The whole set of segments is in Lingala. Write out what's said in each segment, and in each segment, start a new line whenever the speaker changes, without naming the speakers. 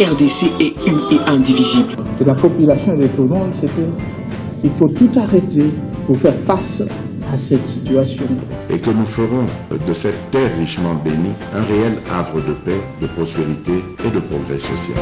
RDC est une et indivisible.
De la population et de tout le monde, c'est qu'il faut tout arrêter pour faire face à cette situation.
Et que nous ferons de cette terre richement bénie un réel havre de paix, de prospérité et de progrès social.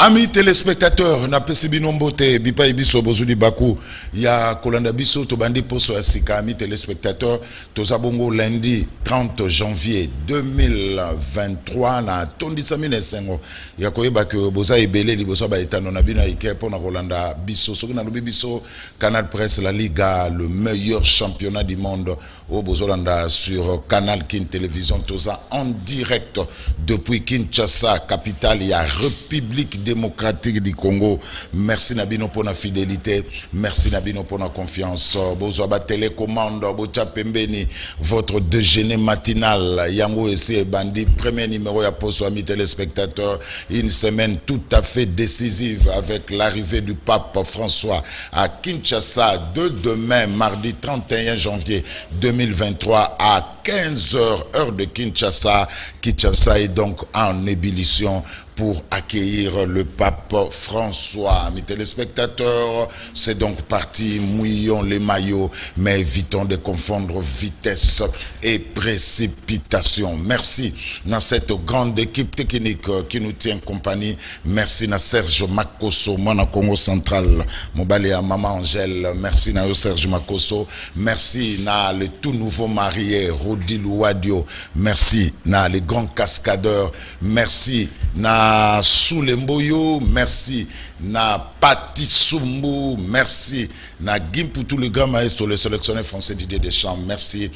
Amis téléspectateurs, na pesi binombote bipa ibiso bozuli baku ya kolanda biso to bandi poso asika. Amis téléspectateurs, tozabongo lundi 30 janvier 2023 na tondi samine sengo ya koyeba ke boza ebele liboso ba etano na bina ike pona kolanda biso soki na lobi biso Canal Presse La Liga, le meilleur championnat du monde au bozolanda sur Canal Kin Télévision toza en direct depuis Kinshasa, capitale ya République démocratique du Congo. Merci Nabino pour la fidélité, merci Nabino pour la confiance. Bozoba télécommande, Bocha Pembeni, votre déjeuner matinal, Yango et Bandi, premier numéro à poste amis téléspectateurs. Une semaine tout à fait décisive avec l'arrivée du pape François à Kinshasa de demain, mardi 31 janvier 2023 à 15h heure de Kinshasa. Kinshasa est donc en ébullition pour accueillir le pape François. Mes téléspectateurs, c'est donc parti, mouillons les maillots, mais évitons de confondre vitesse et précipitation. Merci dans cette grande équipe technique qui nous tient compagnie. Merci à Serge Makoso, Mona Congo Central, Mobali à Maman Angèle. Merci à Serge Makoso. Merci à le tout nouveau marié, Rodi Louadio. Merci à les grands cascadeurs. Merci na Soulemboyo, merci na Pati Sumbu, merci na Gimputu le grand maestro, le sélectionneur français Didier Deschamps, merci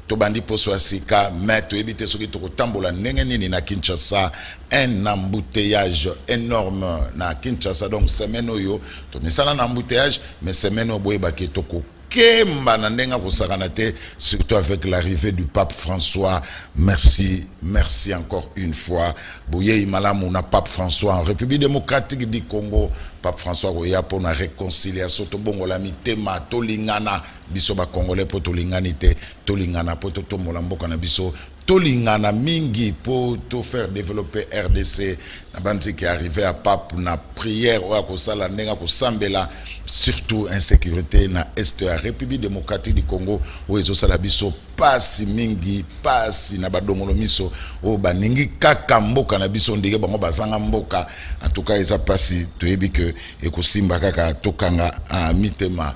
Tobandi Poso Asika, maître éviter ce qui te tambola nengenini na Kinshasa, un embouteillage énorme na Kinshasa, donc semaine yo, to misala na embouteillage, mais semaine au boye baketoko. Surtout avec l'arrivée du pape François. Merci, merci encore une fois. Bouye Malamu na pape François en République démocratique du Congo. Pape François Roya pour la réconciliation. Tobongo la mitema tolingana biso ba congolais pour tolinganité tolingana pour to molamboka na biso. Tolingana mingi pour tout faire développer RDC. Nabanti qui est arrivé à pape na prière ou à kosala nenga kosambela. Surtout insécurité na est de la République démocratique du Congo où ils ont biso pasi mingi pasi na badongolo miso o baningi kaka mboka na biso ndenge bango bazanga mboka en tout cas ils pasi toyebi que ekosimba kaka tokanga a mitema.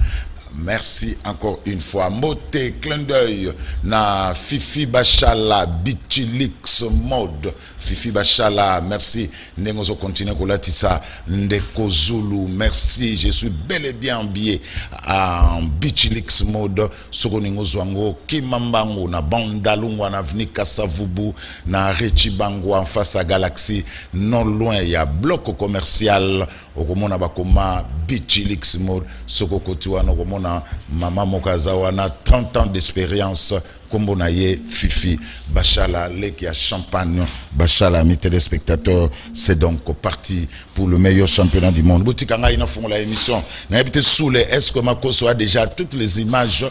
Merci encore une fois. Moté, clin d'œil, na Fifi Bachala, Bichilix Mode. Fifi Bachala, merci. Nengozo continue kolatisa, Ndeko Zulu, merci. Je suis bel et bien habillé en Bichilix Mode. Sokoningo Zwango, Kimambango, na Bandalungwa, na Avenue Kassavubu, na Rechibango, en face à Galaxy. Non loin, il y a bloc commercial. Okomona bakoma Bichilix Mode. Sokokotiwa, Okomona Mama Mokazawa, na 30 ans d'expérience. Kombo naye Fifi Bachala leki à Champagne Bachala mes téléspectateurs, c'est donc parti pour le meilleur championnat du monde. Boutikanga ina font la émission na habité sous les est-ce que Makoso a déjà toutes les images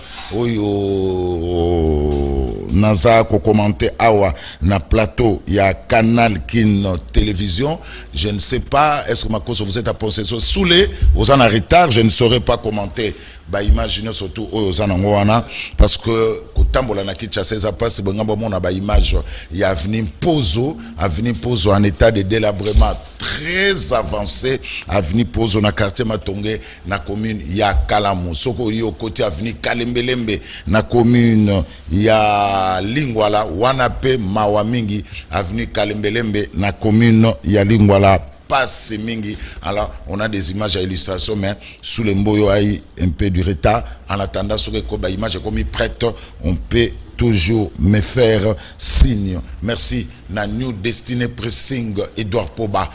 naza ko commenter awa na plateau il y a Canal Kin Télévision, je ne sais pas est-ce que Makoso vous êtes à possession sous les aux en retard, je ne saurais pas commenter. Bah imaginez surtout aux anangwana parce que kotambola na Kinshasa ça passe bonga mona ba image il y a avenue Pozo en état de délabrement très avancé, avenue Pozo na quartier Matongé na commune ya Kalamu soko yo côté avenue Kalembelembe na commune ya Lingwala wanape mawamingi avenue Kalembelembe na commune ya Lingwala passe mingi. Alors on a des images à illustration mais sous les mboyo a un peu du retard en attendant ce que les images comme prête on peut toujours me faire signe. Merci na New Destiny Pressing Edouard Poba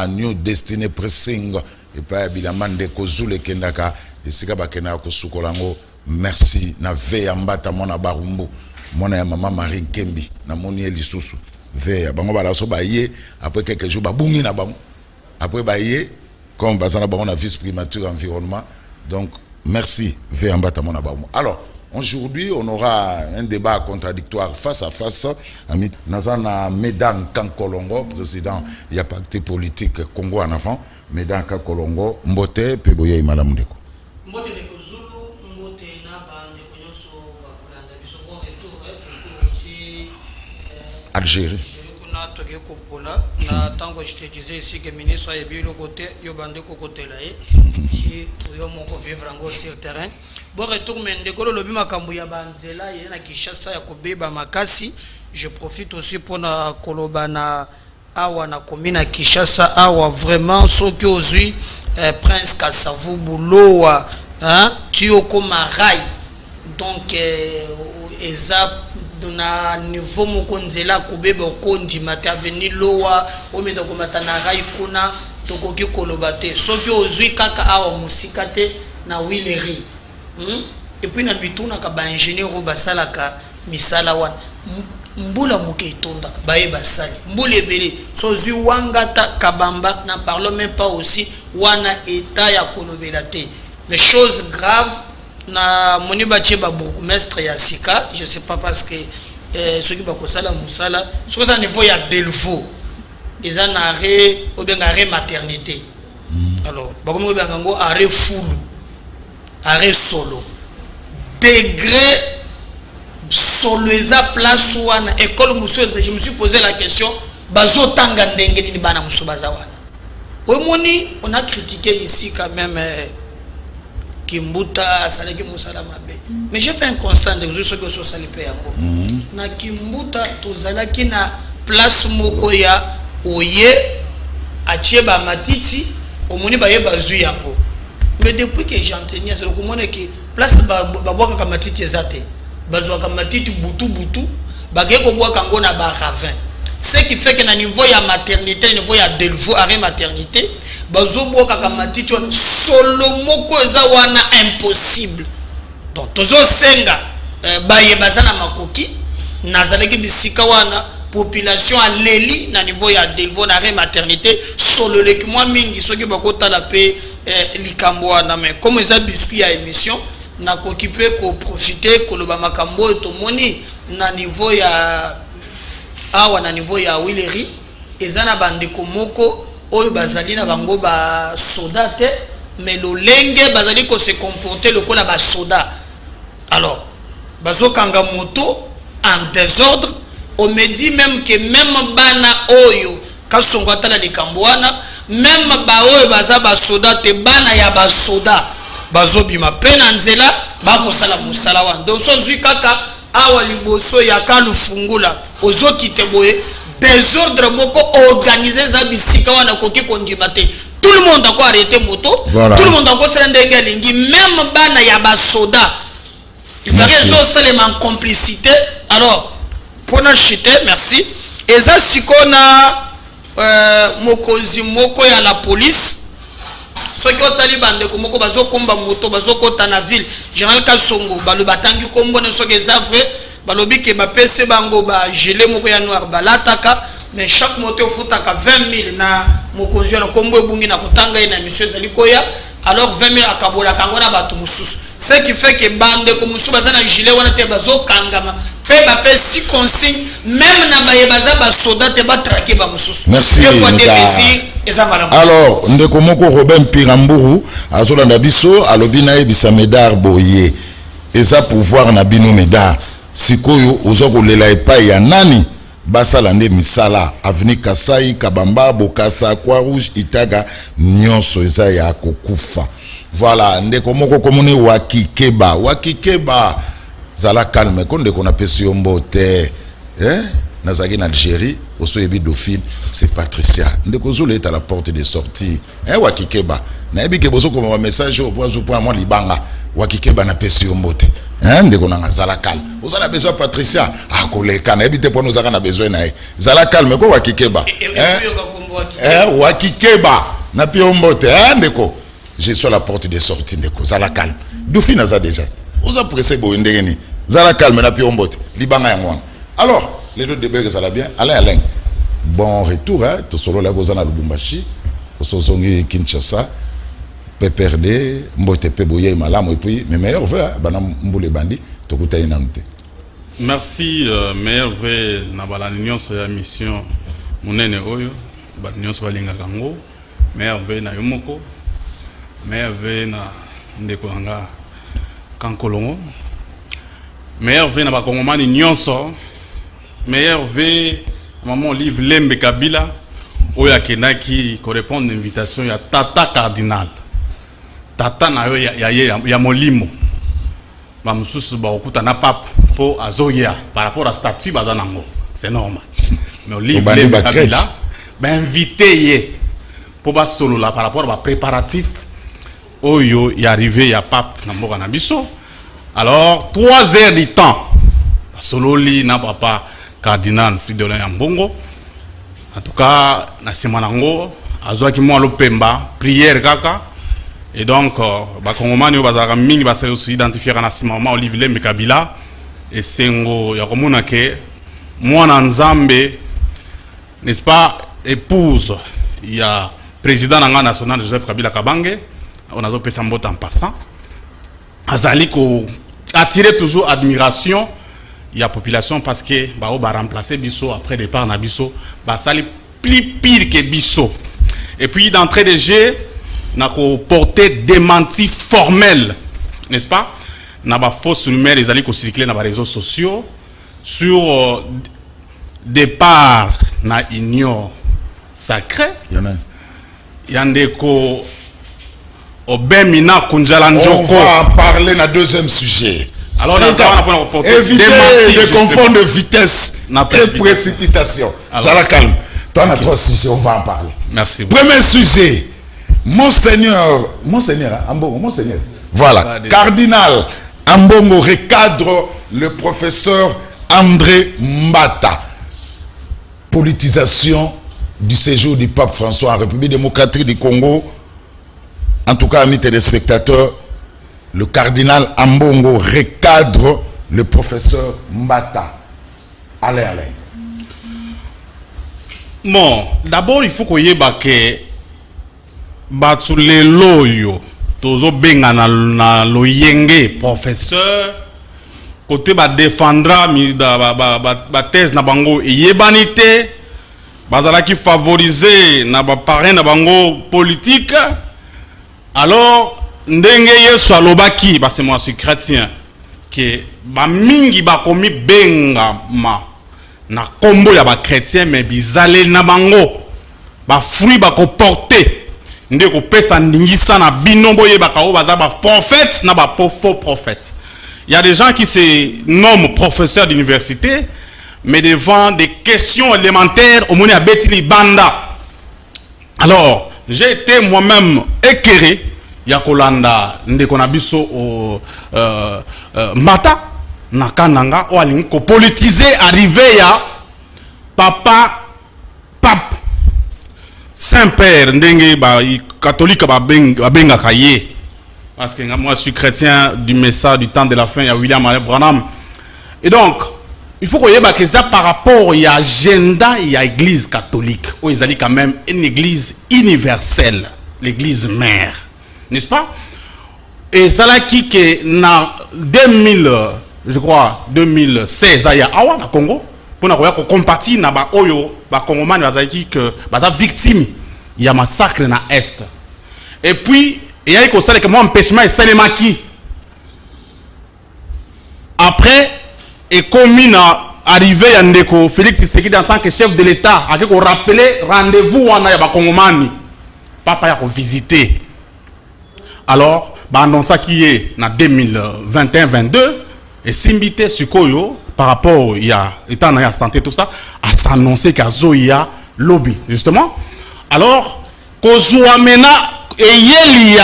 New Destiny Pressing et pas bilaman de kozule kendaka et sika bakena ko sukolango. Merci na veya mbata mona barumbu mona ya mama Marie Kembi na moni elisusu veya bango bala so baye après quelques jours babungi na bango après baye comme bazana ba on a vice primature environnement. Donc merci Véamba Tamona Baomo. Alors aujourd'hui, on aura un débat contradictoire face à face. Nazana Medan Kankolongo, président, il y a parti politique Congo en avant. Medan Kankolongo, Mbote, Peboye, Madame Ndeko.
Mbote Ndeko Zulu, Mbote Naba, Ndeko Nyoso, Bakulanda, Biso, bon retour,
Algérie.
Na tango je te disais ici que ministre a bien le côté yobande ko côté là qui yo moko vivre encore sur terrain bon retour mais ndekolo lobi makambo ya banzela ye na Kinshasa ya kobeba makasi. Je profite aussi pour na kolobana awa na commune Kinshasa awa vraiment soki ozui Prince Kasavu Bulowa hein tioko marai donc eza na niveau moko nzela kobeba okondi mata avenir lowa omenda komata na rai kuna tokoki koloba te soki ozwi kaka awa musika te na wileri et puis na mituna ka ba ingénieur o basalaka misala wana mbula moke itonda baye basali mbula ebele sozwi wangata kabamba na parle même pas aussi wana état ya kolobela te mais chose grave na moni batie ba bourgmestre ya sika je sais pas parce que ceux qui ba kosala musala so ça niveau ya Delvaux les en arrêt ou bien arrêt maternité alors ba komi ba ngango arrêt full arrêt solo degré solo eza place wana école muso je me suis posé la question bazo tanga ndenge ni bana muso baza wana omoni on a critiqué ici quand même Kimbuta salaki musala mabe mais j'ai fait un constat de ce que so salipe yango na Kimbuta tozalaki na place moko ya oye atie ba matiti omoni ba ye bazui yango mais depuis que j'entends c'est ko mona que place ba boka ka matiti ezate bazwa ka matiti butu ba ke ko boka ngo na ba ravin ce qui fait que na niveau ya maternité niveau ya Delvaux arrêt maternité bazo boka ka matiti solo moko eza wana impossible donc tozo senga baye bazana makoki nazalaki bisika wana population à leli na niveau ya Delvaux na arrêt maternité solo leki moi mingi soki bakota la paix likambo wana mais comme eza biscuit ya émission na kokipe ko profiter koloba makambo to moni na niveau ya awa na niveau ya Wileri ezana bandeko moko oyo bazali na bango ba soda te mais lolenge bazali ko se comporter lokola ba soda alors bazo kanga moto en désordre on me dit même que même bana oyo kasongo atala likambo wana même ba oyo baza ba soda te bana ya ba soda bazo bima pena nzela ba kosala musala wana donc so zui kaka awa liboso ya kalu fungula ozo kiteboye désordre moko organisé za bisika wana koki kondima te tout le monde a quoi arrêter moto voilà. Tout le monde a quoi se rendre lingi même bana ya ba soda il paraît zo seulement complicité alors pour na chite merci eza sikona mokozi moko ya la police soki otali bandeko moko bazokomba moto bazokota na ville général Kasongo balo batangi kombo ne soki eza vrai balobi ke bapese bango ba gelé moko ya noir balataka mais chaque moto ofutaka 20 000 na mokonzi na kombo ebungi na kotanga ina monsieur ezali koya alors 20 000 akabola kango na bato mususu ce qui fait que bandeko mususu baza na gilet wana te bazokangama pe bapesi consigne même na baye baza ba soda te ba traquer ba mususu
merci
alors
ndeko moko Robin Piramburu azolanda biso alobi na ebisa Médard boye eza pouvoir na bino Médard sikoyo ozokolela epai ya nani basala nde misala avenue Kasai Kabamba Bokassa Croix Rouge Itaga nyonso eza ya kokufa voilà ndeko moko komone wakikeba zala calme konde kona pesi yombo te nazaki na Algérie oso yebi Dauphine c'est Patricia ndeko zolo est à la porte de sortie wakikeba na yebi ke bozo koma message au point moi libanga wakikeba na pesi yombo te ndeko na zala calme ozala besoin Patricia akoleka na yebi te pono zaka na besoin na zala calme ko wakikeba wakikeba na pi yombo te ndeko je suis à la porte de sortie ndeko zala calme Dauphine aza déjà oza pressé bo ndengeni zala calme na pi yombo te libanga ya ngwana alors les deux débats ça va bien Alain bon retour tout solo la gozana Lubumbashi Osozongi Kinshasa, PPRD, Mbote Peboye Malam, et puis, mes meilleurs vœux, Banam Mboule Bandi, Tokuta Inamte.
Merci, meilleur vœux, Nabala Nyon, sur la mission, Mounene Oyo, Batnion Swalinga Kango, meilleur vœux na Yomoko, meilleur vœux na Ndekoanga Kankolongo, meilleur vœux na Bakongomani Nyonso, meilleur vœux, maman livre Lembe Kabila, Oya Kenaki, correspond à l'invitation, il y a Tata Cardinal. Tata na ya molimo. Ba mususu ba okuta na pape po azoya par rapport à statut bazanango. C'est normal. Mais au livre Lembe Kabila, ba invité ye pour ba solo là par rapport à préparatif oyo y arrivé ya pape na mboka na biso. Alors 3 heures du temps. Solo li na papa Cardinal Fridolin Yambongo. En tout cas, na simanango azwa ki mo lopemba prière kaka. Et donc ba kongomani bazaka mingi ba se aussi identifier na simama Olivier Lembe Kabila et sengo ya komona ke mwana nzambe, n'est-ce pas, épouse il y a président national Joseph Kabila Kabange, on a pesa mbota en passant azali ko attirer toujours admiration il y a population parce que ba remplacer biso après départ na biso ba sali plus pire que biso. Et puis d'entrée de jeu n'a ko porter démenti formel, n'est-ce pas, n'a ba fausse rumeur les alliés ko circuler dans les réseaux sociaux sur départ na union sacrée yandeko obemina kunjala njoko.
On va en parler dans deuxième sujet.
Alors,
évitez de confondre de vitesse et précipitation. Ça la calme. Toi, on a 3 sujets, on va en parler.
Merci beaucoup.
Premier sujet, Monseigneur Ambongo, Monseigneur. Voilà, Cardinal Ambongo recadre le professeur André Mbata. Politisation du séjour du pape François en République démocratique du Congo. En tout cas, amis téléspectateurs, le cardinal Ambongo recadre le professeur Mbata. Allez.
Bon, d'abord, il faut qu'on y ait que Batulelo yo, tozo benga na loyenge professeur, côté ba défendra ba thèse na bango yebanité, bazala qui favoriser na ba parrain na bango politique. Alors ndenge yesu alobaki ba c'est moi suis chrétien que ba mingi ba komi benga ma na kombo ya ba chrétien mais bizale na bango ba fruit ba ko porter ndé ko pesa ndingisa na binombo ye ba ka o baza ba prophète na ba faux prophète. Il y a des gens qui se nomment professeurs d'université mais devant des questions élémentaires au moni a betili banda. Alors j'ai été moi-même éclairé ya kolanda ndeko na biso o Mbata na kananga o alingi ko politiser arrivé ya papa pape Saint-Père ndenge ba catholique ba benga kaye parce que moi je suis chrétien du message du temps de la fin ya William Branham. Et donc il faut qu'on y ait que ça par rapport à l'agenda et à l'église catholique où ils allaient quand même une église universelle, l'église mère, n'est-ce pas? Et ça là qui que na 2000 je crois 2016 aya awa na Congo pour na ko compatir na ba oyo ba congomani bazaki que baza victime ya massacre na est. Et puis il y a que ça que moi empêchement et salemaki après et commis na arrivé à Ndeko Félix Tshisekedi en tant que chef de l'État a ko rappeler rendez-vous wana ya ba congomani papa ya ko visiter. Alors ba annonça qui est na 2021-22 et simbité sukoyo par rapport il y a état na santé tout ça à s'annoncer qu'azoya lobby justement. Alors kozwa mena eyeli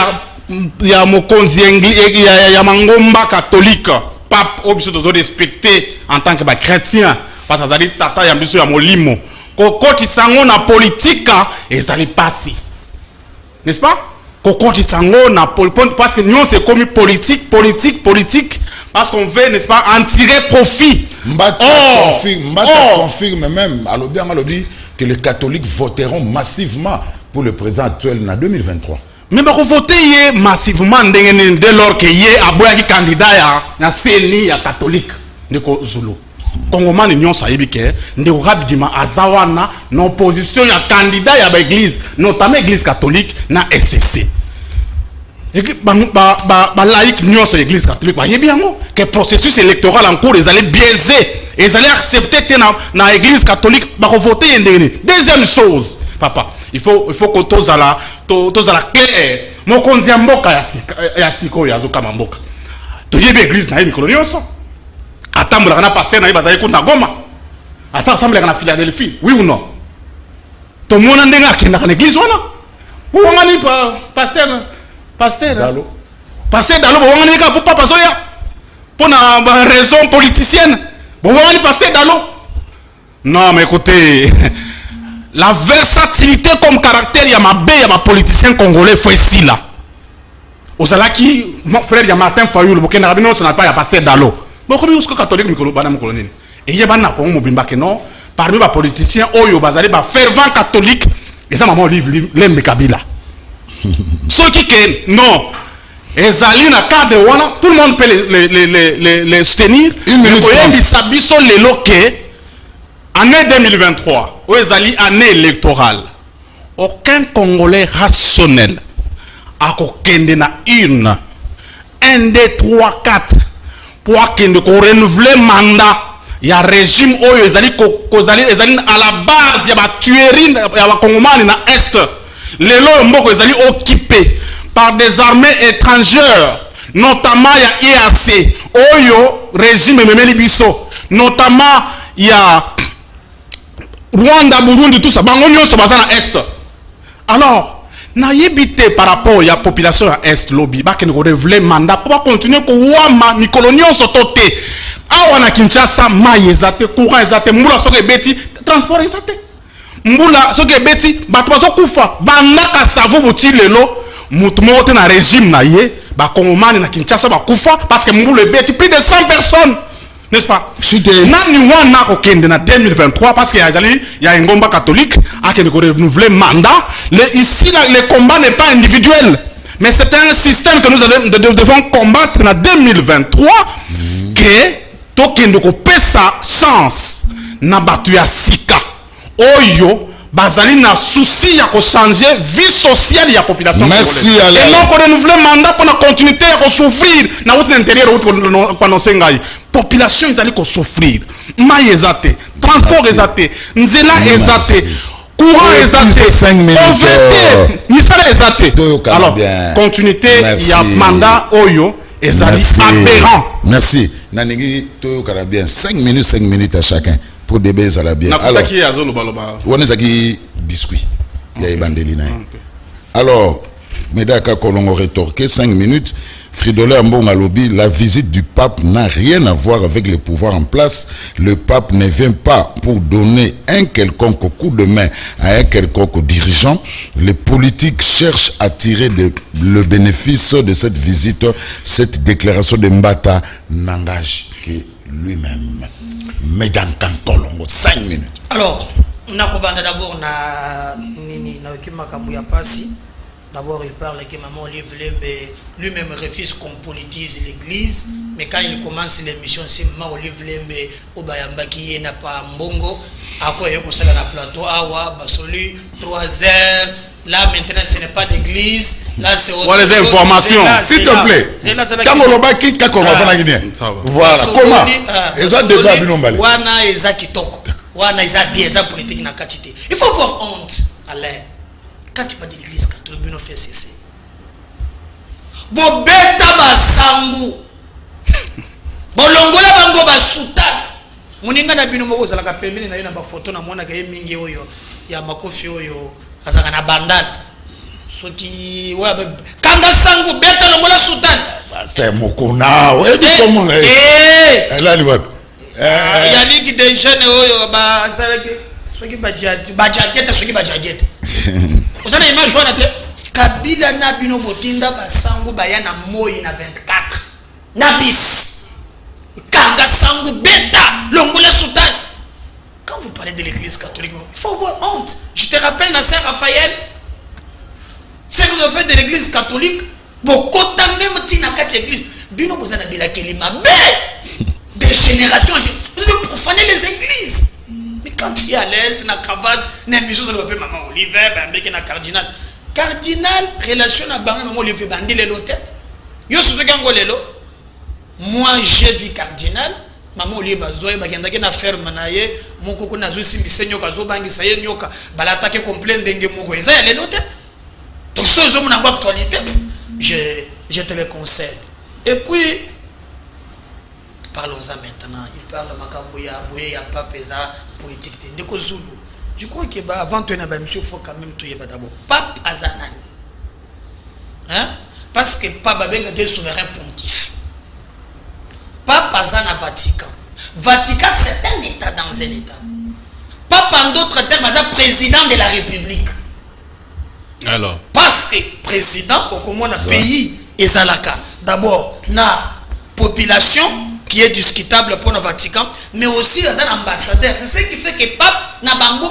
ya mokonzi ya mangomba catholique pape obiso dozo respecter en tant que ba chrétien parce que azali tata ya biso ya molimo kokoti sango na politique ezali pasi, n'est-ce pas? Kokoti sango na politique parce que nous c'est comme politique parce qu'on veut, n'est-ce pas, en tirer profit.
Mbata confirme même à l'objet que les catholiques voteront massivement pour le président actuel en 2023.
Mais bako voter massivement dès lors que yé aboyaki candidat ya CNI ya catholique ndeko Zulu. Congomani nyonso ayebi ke ndeko Kabidima azawana na opposition ya candidat ya église, notamment église catholique na SCC. Ba laïque nyonso église catholique ba yebi yango que processus électoral en cours ils allaient biaiser, ils allaient accepter que na église catholique ba voter ndeni. Deuxième chose, papa, il faut que tozala clair. Mokonzi ya mboka ya siko ya zoka mboka. To yebi église na mikolo nyonso. Atambola kana pasteur na bazali kuna Goma. Ata ensemble kana Philadelphie, oui ou non? To mona ndenga akenda kana église wana. Wangani pasteur Dalo. Pasteur Dalo wangani ka papa soya. Pour une raison politicienne. Wangani pasteur Dalo. Non mais écoutez, la versatilité comme caractère, il y a ma politicien congolais, faut ici là. Au Zalaki, mon frère, il y a Martin Fayoul, le Rabino, ça n'a pas passé d'allo. Bon, comme il y a catholique, et il y a parmi les politiciens, Oyo Bazali, fervent catholique, et ça, maman, livre, l'aime Kabila. Ceux qui, non, et Zali, na cadre, tout le monde peut les soutenir. Une minute. Année 2023, où est année électorale, aucun Congolais rationnel a kende na une 1, 2, 3, 4 pour renouveler mandat. Il y a un régime où ils allaient à la base, il y a la tuerie, il y a la Congomani na Est. Les lois sont occupés par des armées étrangères, notamment il y a EAC, Oyo, régime Memelibiso, notamment il y a Rwanda, Burundi, tout ça, Bangonio, ça va à Est. Alors, na yébité par rapport à la population à Est, lobby, bah, qui nous révèle mandat pour continuer que Wama, Mikolonio, sotote, Awana Kinshasa, Maï, Ezate, Courant, Ezate, Moula, Soke Beti, transport, Ezate. Moula, Soke Beti, Batouazo Koufa, Banaka, Savo, Bouti, Lelo, Moutmote, na régime, na yé, bah, Kongomani, na Kinshasa, bah, Koufa, parce que Moula, Beti, plus de 100 personnes. N'est-ce pas? Nani wana okende na 2023 parce qu'il y a un combat catholique à qui nous renouveler mandat. Ici, le combat n'est pas individuel, mais c'est un système que nous devons combattre en 2023 que tokende ko pesa chance na batu ya sika oyo bazali na souci ya ko changer vie sociale ya population.
Merci
et non ko renouveler mandat pour la continuité ya ko souffrir na route intérieure route ko annoncer ngai. Population ils allaient souffrir. Maï ezate, transport ezate, nzela ezate, courant ezate,
5 minutes.
Misala ezate. Alors, continuité, il y a mandat Oyo, ezali aberrant.
Merci. Nanigi Toyo Karabien, 5 minutes à chacun pour débattre à la bien. Alors, on est qui biscuit. Il y a bandeli na. Alors, Medaka Kolongo rétorqué 5 minutes. Fridolin Ambonga Lobi, la visite du pape n'a rien à voir avec le pouvoir en place. Le pape ne vient pas pour donner un quelconque coup de main à un quelconque dirigeant. Les politiques cherchent à tirer le bénéfice de cette visite. Cette déclaration de Mbata n'engage que lui-même. Medankan Kolongo, 5 minutes.
Alors, on a d'abord D'abord, il parle que Maman Olive Lembe lui-même refuse qu'on politise l'église. Mais quand il commence l'émission, c'est Maman Olive Lembe, Obayamba qui n'a pas Mbongo, à quoi il y a un plateau, Awa, Basoli, 3 heures. Là, maintenant, ce n'est pas d'église. Là, c'est autre
chose. Voilà des informations.
S'il te plaît. Kamoloba qui Kakolova Guinée. Voilà. Comment? Eza débat binombali.
Wana eza kitoko. Wana eza bien, eza politique na kachité. Il faut avoir honte, Alain. Quand tu vas de l'église catholique, tu fais cesser. Bobeta basangu. Bolongola bango basuta. Muninga na bino moko zalaka pembeni na yena ba photo na mwana ka mingi oyo ya makofi oyo azaka na bandana. Soki wa kanga sangu beta longola sultan.
C'est mokona. Ouais, comment là ni wapi?
Ya ligi de jeunes oyo ba zalaki soki bajageta soki bajageta. Vous avez image joie na Kabila na bino botinda basangu bayana moi na 24 nabis kanga sangu beta longola sultan. Quand vous parlez de l'église catholique, il faut avoir honte. Je te rappelle na Saint Raphaël vous avez fait de l'église catholique, beaucoup de même tina quatre églises. Bino vous en avez la kelima des générations. Vous avez profané les églises. Mais quand tu es à l'aise, na cravate, na mission de l'opé maman Oliver, ben na cardinal. Cardinal relation à banque maman Oliver bandi le l'hôtel. Yo surtout quand lelo. Moi j'ai vu cardinal. Maman Oliver zoe bagenda na ferme na ye mon koko na zo simbise nyoka zo bangi saye nyoka bala attaquer complaint ndenge moko eza ya lelo te. Donc ce homme n'a pas actualité. Je te le concède. Et puis parlons-en maintenant. Il parle de Makamboya, Boya, Papeza, politique de Ndeko Zulu. Je crois que avant de venir, monsieur, il faut quand même tout y d'abord. Pape Azanani. Hein? Parce que Pape Abenga est souverain pontife. Pape Azana Vatican. Vatican, c'est un État dans un État. Pape, en d'autres termes, est président de la République.
Alors.
Parce que président, au comment on a pays et Zalaka. D'abord, na population qui est discutable pour le Vatican, mais aussi un ambassadeur. C'est ce qui fait que Pape n'a pas un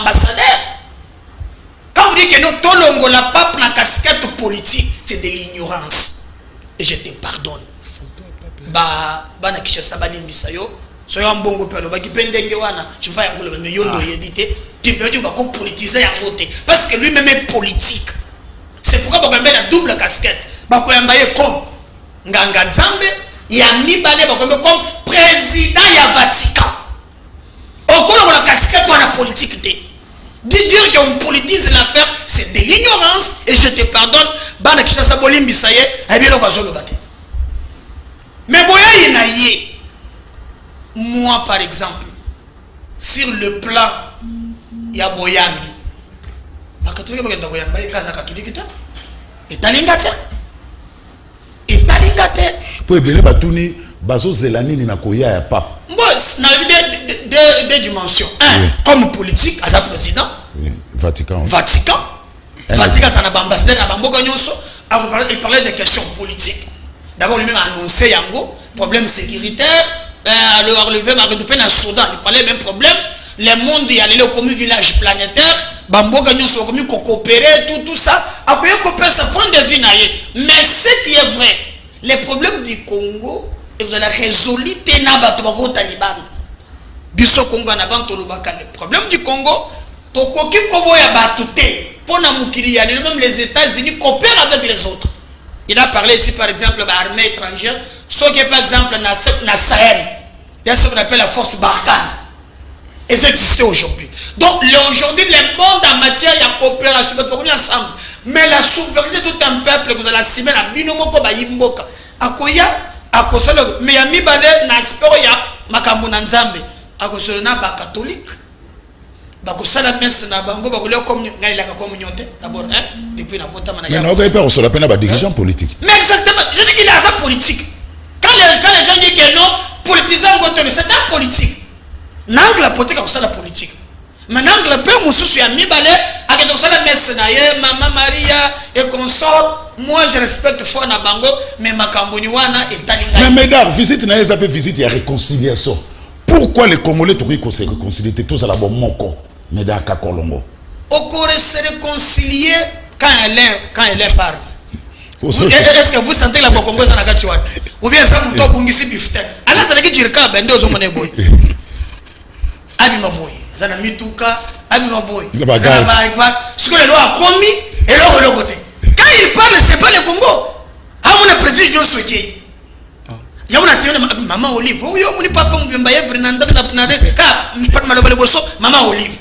ambassadeur. Quand vous dites que nous, Tolongo, la Pape n'a casquette politique, c'est de l'ignorance. Et je te pardonne. Na Kishasa Balimbisayo, soyez un bon gouvernement, qui pendenge wana, je ne sais pas encore le yondo yedité, tu peux dire qu'on politiser à voter. Parce que lui-même est politique. C'est pourquoi on a une double casquette. On a comme Nganga Nzambe, il y a Mibale comme président du Vatican. On a la casquette de la politique. Dire qu'on politise l'affaire, c'est de l'ignorance. Et je te pardonne, mais moi par exemple, sur le plan, il y a Boyambi. La catholique est catholique. Et Talingate.
Pour ébélé Batouni, Bazo Zelani n'a koya ya pape.
Bon, dans deux dimensions. Un, oui. Comme politique, à sa président.
Oui. Vatican.
Vatican, c'est un ambassadeur à Bamboga Nyoso. Il parlait des questions politiques. D'abord, lui-même a annoncé Yango, problème sécuritaire. Alors, lui-même a redoublé dans le Soudan. Il parlait même problème. Le monde y allait au commun village planétaire. Bamboga Nyoso a commis coopérer, tout ça. Après, coopérer sa point de vue. Mais ce qui est vrai, les problèmes du Congo, et vous allez résoudre les Taliban. Biso Congo en avant, le problème du Congo, Tokoki Kobo ya Batouté, pour même les États-Unis coopèrent avec les autres. Il a parlé ici par exemple de l'armée étrangère, ce qui est par exemple dans Sahel, il y a ce qu'on appelle la force Barkhane. Et ça existe aujourd'hui. Donc aujourd'hui, le monde en matière de coopération, ensemble. Mais la souveraineté de tout un peuple, que vous allez assumer la binomoko bayimboka. Akoya, akosolo, mais yami bale na sport ya makamuna nzambe. Akosolo na ba catholique. Bakosala messe na bango bakolia comme ngai la communion d'abord hein depuis na bota mana.
Mais non, on se l'appelle un dirigeant politique.
Mais exactement, je dis qu'il est à politique. Quand les gens disent que non, politisant c'est un politique. N'angle la politique c'est la politique. Maintenant le père Moussou a mis balé avec la messe na ye maman Maria et consort. Moi je respecte fort na bango mais makamboni wana et talinga.
Mais Médard visite na ça peut visite ya réconciliation. Pourquoi les Congolais doivent se réconcilier tous à la bonne moko Médard Kakolongo?
On pourrait se réconcilier quand elle parle. Est-ce que vous sentez la Congo dans la Gachiwan? Ou bien est-ce que vous avez bungisi bifte? Alors ça veut dire que tu bende aux hommes boy. Abima boy. Ça n'a mis tout cas. Abima boy. Ce que les lois a commis et l'autre côté. Quand il parle, c'est pas le Congo. À mon président je suis il y a une maman Olive. Oui, on n'est pas comme Fernanda maman Olive.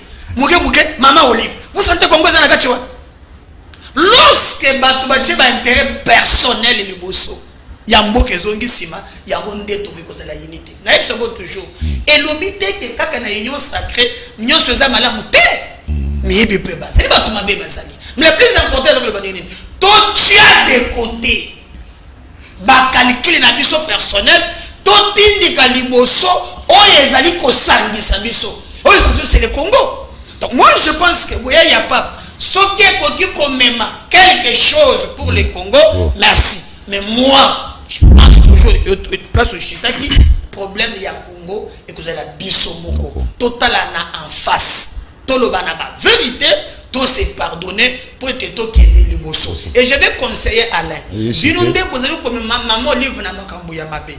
Maman Olive. Vous sentez Congo dans la Gachiwan? Lorsque Batoubaché a intérêt personnel et le bosso, il y a un beau kezongi sima, il y a un détour de la unité. Naïf se voit toujours. Et l'obité que quand on a une union sacrée, nous sommes à la montée. Mais il peut pas. C'est pas tout ma bébé. Mais le plus important, c'est que le bannier. Tout tient des côtés. Bah calcul na biso personnel. Tout indique liboso. Oh ezali ko sangi sabiso. Oh c'est le Congo. Donc moi je pense que vous il y a pas. Ce qui est même quelque chose pour le Congo, merci. Mais moi, je pense toujours, place au Chitaki, problème il y a Congo et que vous avez la Bissomoko. Total en face. Tolo banaba vérité, tout se pardonner pour être tout qui est le bosso. Et je vais conseiller Alain. Binonde vous allez comme maman livre na makambo ya mabe.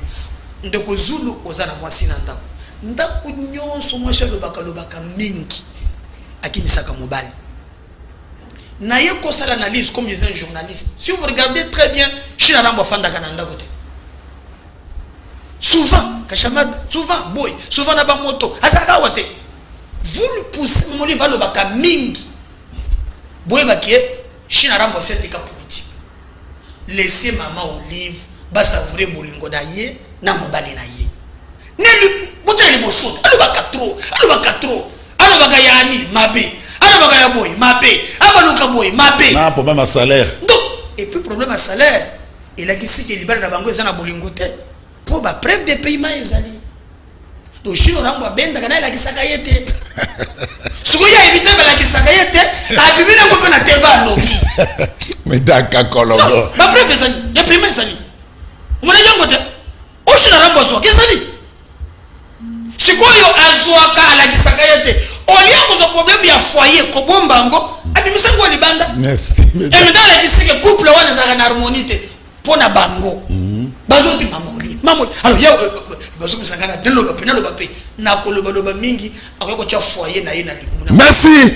Ndeko Zulu ozana mwasi na ndako. Ndako nyonso mwasha lobaka mingi. Akimisaka mobali. Na ye ko sala analyse comme disait un journaliste. Si vous regardez très bien, China Rambo fanda kananda côté. Souvent, Kachamad, souvent boy, souvent na ba moto. Azaka wate. Vous le poussez, mon livre va lobaka mingi. Boy bakie, China Rambo syndicat politique. Laissez maman Olive, basta vrai bolingo na ye, na mobali na ye. Nelu, bote le bosso, alobaka trop, alobaka yani mabe. Alors, il y a boy, mappé. Alors, boy, mappé.
Non, problème à salaire.
Donc, et puis, problème à salaire. Il a dit que libère la banque, ils ont bolingoté. Pour la preuve des paiements, ils ont dit. Donc, si on a ben, il a dit ça kayete. Ce qu'il y a évité, il a dit ça kayete. A bimé la coupe na teva lobi.
Mais d'accord, Colombo.
Ma preuve, ils ont dit. Il y a paiement, ils ont dit. On a dit un côté. Où je n'ai pas besoin. Qu'est-ce que ça dit? Si quoi, il y a un soir, il a dit ça kayete. Au lieu de ce problème, il y a foyer, Kobombango, abimisa kwa libanda.
Merci.
Et maintenant, il dit que le couple est en harmonie pour na bango. Bazo di mamoli. Mamoli. Alors, il y a bazo musangana de l'oba, na koloba mingi, ako cha foyer na yena likumuna.
Merci.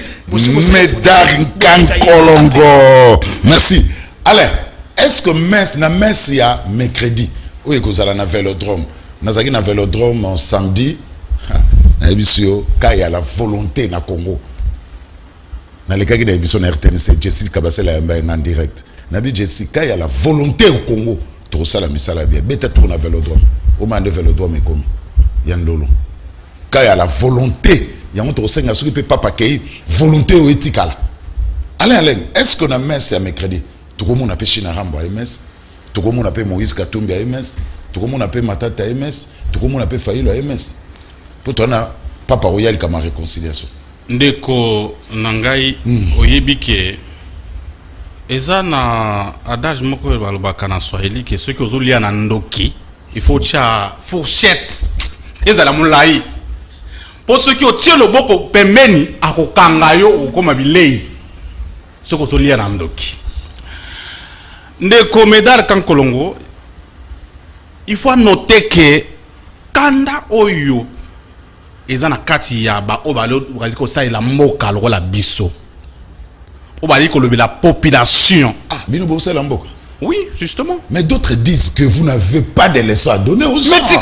Médard Colombo. Merci. Allez, est-ce que na messe il y a mercredi? Oui, que ça na vélodrome. Nazaki na vélodrome en samedi. Quand il y a la volonté na Congo, dans les cas qui sont na RTNC, Jessie Kabasela en direct. Nabi Jessie, quand il y a la volonté au Congo, tout ça la misala bien. Bête tourne à vélodrome. Au moins de vélodrome est comme Yandolo. Quand il y a la volonté, il y a un autre seigneur qui peut pas paquer volonté au éthique. Alain, est-ce qu'on a messe à mercredi? Tout le monde a pêché na Rambo à MS. Tout le monde a payé Moïse Katumbi à MS. Tout le monde a payé Matata à MS. Tout le monde a payé Faïlo à MS. Pour toi, papa Royal comme réconciliation.
Ndeko nangai oyebike eza na adage moko balobaka na Swahili que ceux qui ozolia na ndoki il faut cha fourchette eza la mulai pour ceux qui otie loboko pembeni akokanga yo okoma bilei ceux qui ozolia na ndoki. Ndeko Médard Kankolongo, il faut noter que kanda oyo ezana kati ya ba obalo ko sa la mboka lokola biso obali ko la population.
Ah, bino bo la mboka.
Oui, justement.
Mais d'autres disent que vous n'avez pas de leçons à donner aux gens.
Mais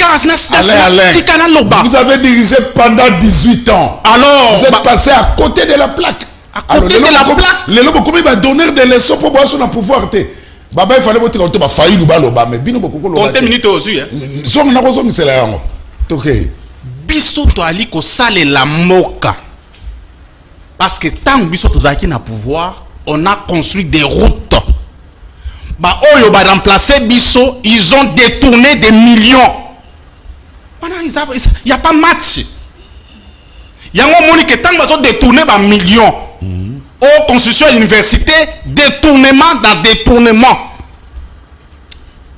vous avez dirigé pendant 18 ans.
Alors,
vous êtes passé à côté de la plaque.
À côté de la plaque.
Les lobos comment il va donner des leçons pour voir son pouvoir. Baba il fallait votre compter ba failli ou ba loba mais bino beaucoup loba.
Compter minute aussi hein.
Son na ko son c'est là. OK.
Biso to ali ko sale la moka. Parce que tant biso to zaki na pouvoir, on a construit des routes. Bah oyo ba remplacer biso, ils ont détourné des millions. Il y a pas match. Il y a un moment que tant qu'ils ont détourné des millions. Au construction à l'université, détournement dans détournement.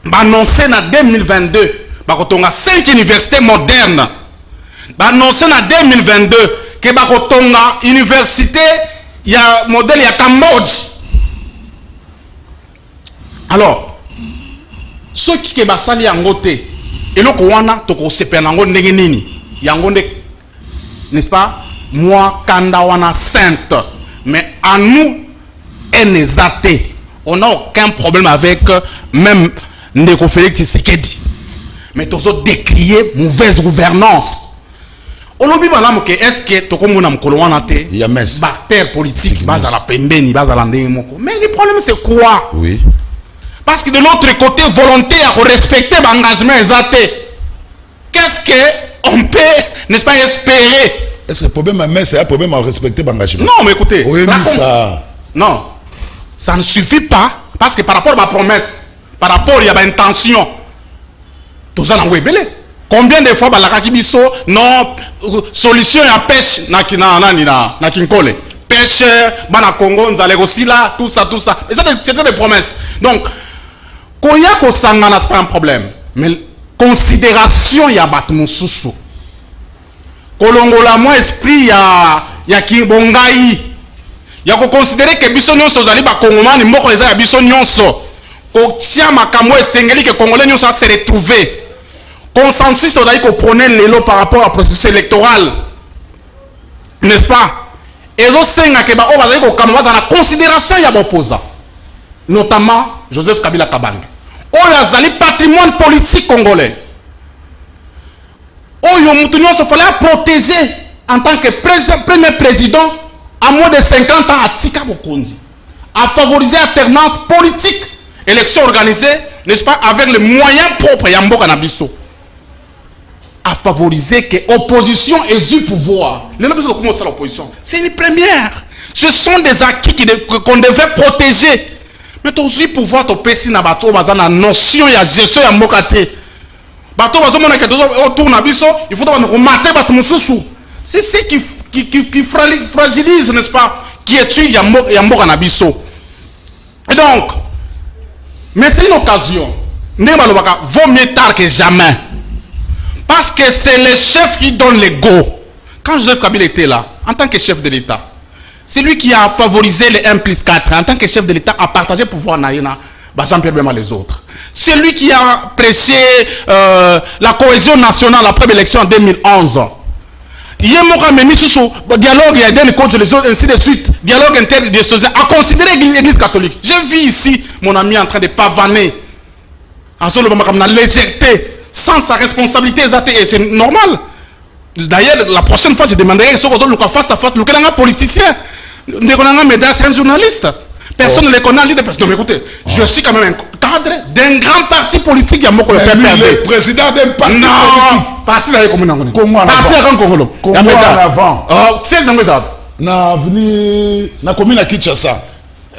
Bah annoncé en 2022, bah quand on a 5 universités modernes. Bah annoncé en 2022 que bah quand on a université, il y a modèle il y a Cambodge. Alors, ceux qui ke basali yangote, et le kouana toko sepenango ndengenini, yangonde, n'est-ce pas? Moi, kanda wana sainte, mais à nous, enezate, on n'a aucun problème avec même Ndeko Félix Tshisekedi. Mais tous autres décrier mauvaise gouvernance. Olobi balamu ke est-ce que toko mona mkolo wana te?
Il y a mes
bactère politique, base à la pembeni, base à la ndengemoko. Mais le problème c'est quoi?
Oui.
Parce que de l'autre côté, volonté à respecter l'engagement exaté. Qu'est-ce qu'on peut, n'est-ce pas, espérer?
Est-ce que le problème à mettre, c'est un problème à respecter l'engagement?
Non, mais écoutez.
Oui, ça.
Non, ça ne suffit pas. Parce que par rapport à ma promesse, par rapport à ma intention, tout ça, combien de fois, non, solution à pêche, na kinkole. Pêche, bana Congo, nzale là, tout ça. Et ça, c'était des promesses. Donc, quand il y a que ça, c'est pas un problème. Mais considération, il y a Batmoussoussou. Kolongo la moi esprit, il y a Kimbongaï. ya ko considérer que biso nyonso zali ba kongomani moko eza ya biso nyonso ko tia makambo esengeli que congolais nyonso se retrouver consensus to dai ko prôner lelo par rapport au processus électoral, n'est-ce pas? Et senga que ba o bazali ko kamwa za na considération ya opposant, notamment Joseph Kabila Kabange oyo azali patrimoine politique congolais oyo mutu nyonso fallait protéger en tant que premier président à moins de 50 ans à Tika Bokonzi, à favoriser alternance politique, élection organisée, n'est-ce pas, avec les moyens propres Yamboka Nabiso, à favoriser que l'opposition ait du pouvoir. L'opposition, c'est une première. Ce sont des acquis qu'on devait protéger. Mais aussi pouvoir te pécher na bateau bazan la notion ya gestion ya mokate. Bateau bazan mona que autour Nabiso, il faut nous mater bateau mususu. C'est ce qui fragilise, n'est-ce pas, qui étudie Yamboka Nabiso. Et donc, mais c'est une occasion. Vaut mieux tard que jamais. Parce que c'est le chef qui donne le go. Quand Joseph Kabila était là, en tant que chef de l'État, c'est lui qui a favorisé les 1+4. En tant que chef de l'État, a partagé le pouvoir Naïna, Jean-Pierre Bema les autres. C'est lui qui a prêché la cohésion nationale après l'élection en 2011. Il y a un dialogue, il y a des coachs, ainsi de suite, dialogue interdiocésain, à considérer l'église catholique. J'ai vu ici mon ami en train de pavaner, à la légèreté, sans sa responsabilité, et c'est normal. D'ailleurs, la prochaine fois, je demanderai ce qu'on a face à face, le politicien, c'est un journaliste. Personne ne les connaît, non, mais écoutez, je suis quand même un cadre d'un grand parti politique qui a beaucoup fait perdre.
Le président d'un parti politique.
Parti là, comme on a
Congo en avant. Congo en avant.
C'est ça.
Na venu na commune à Kinshasa.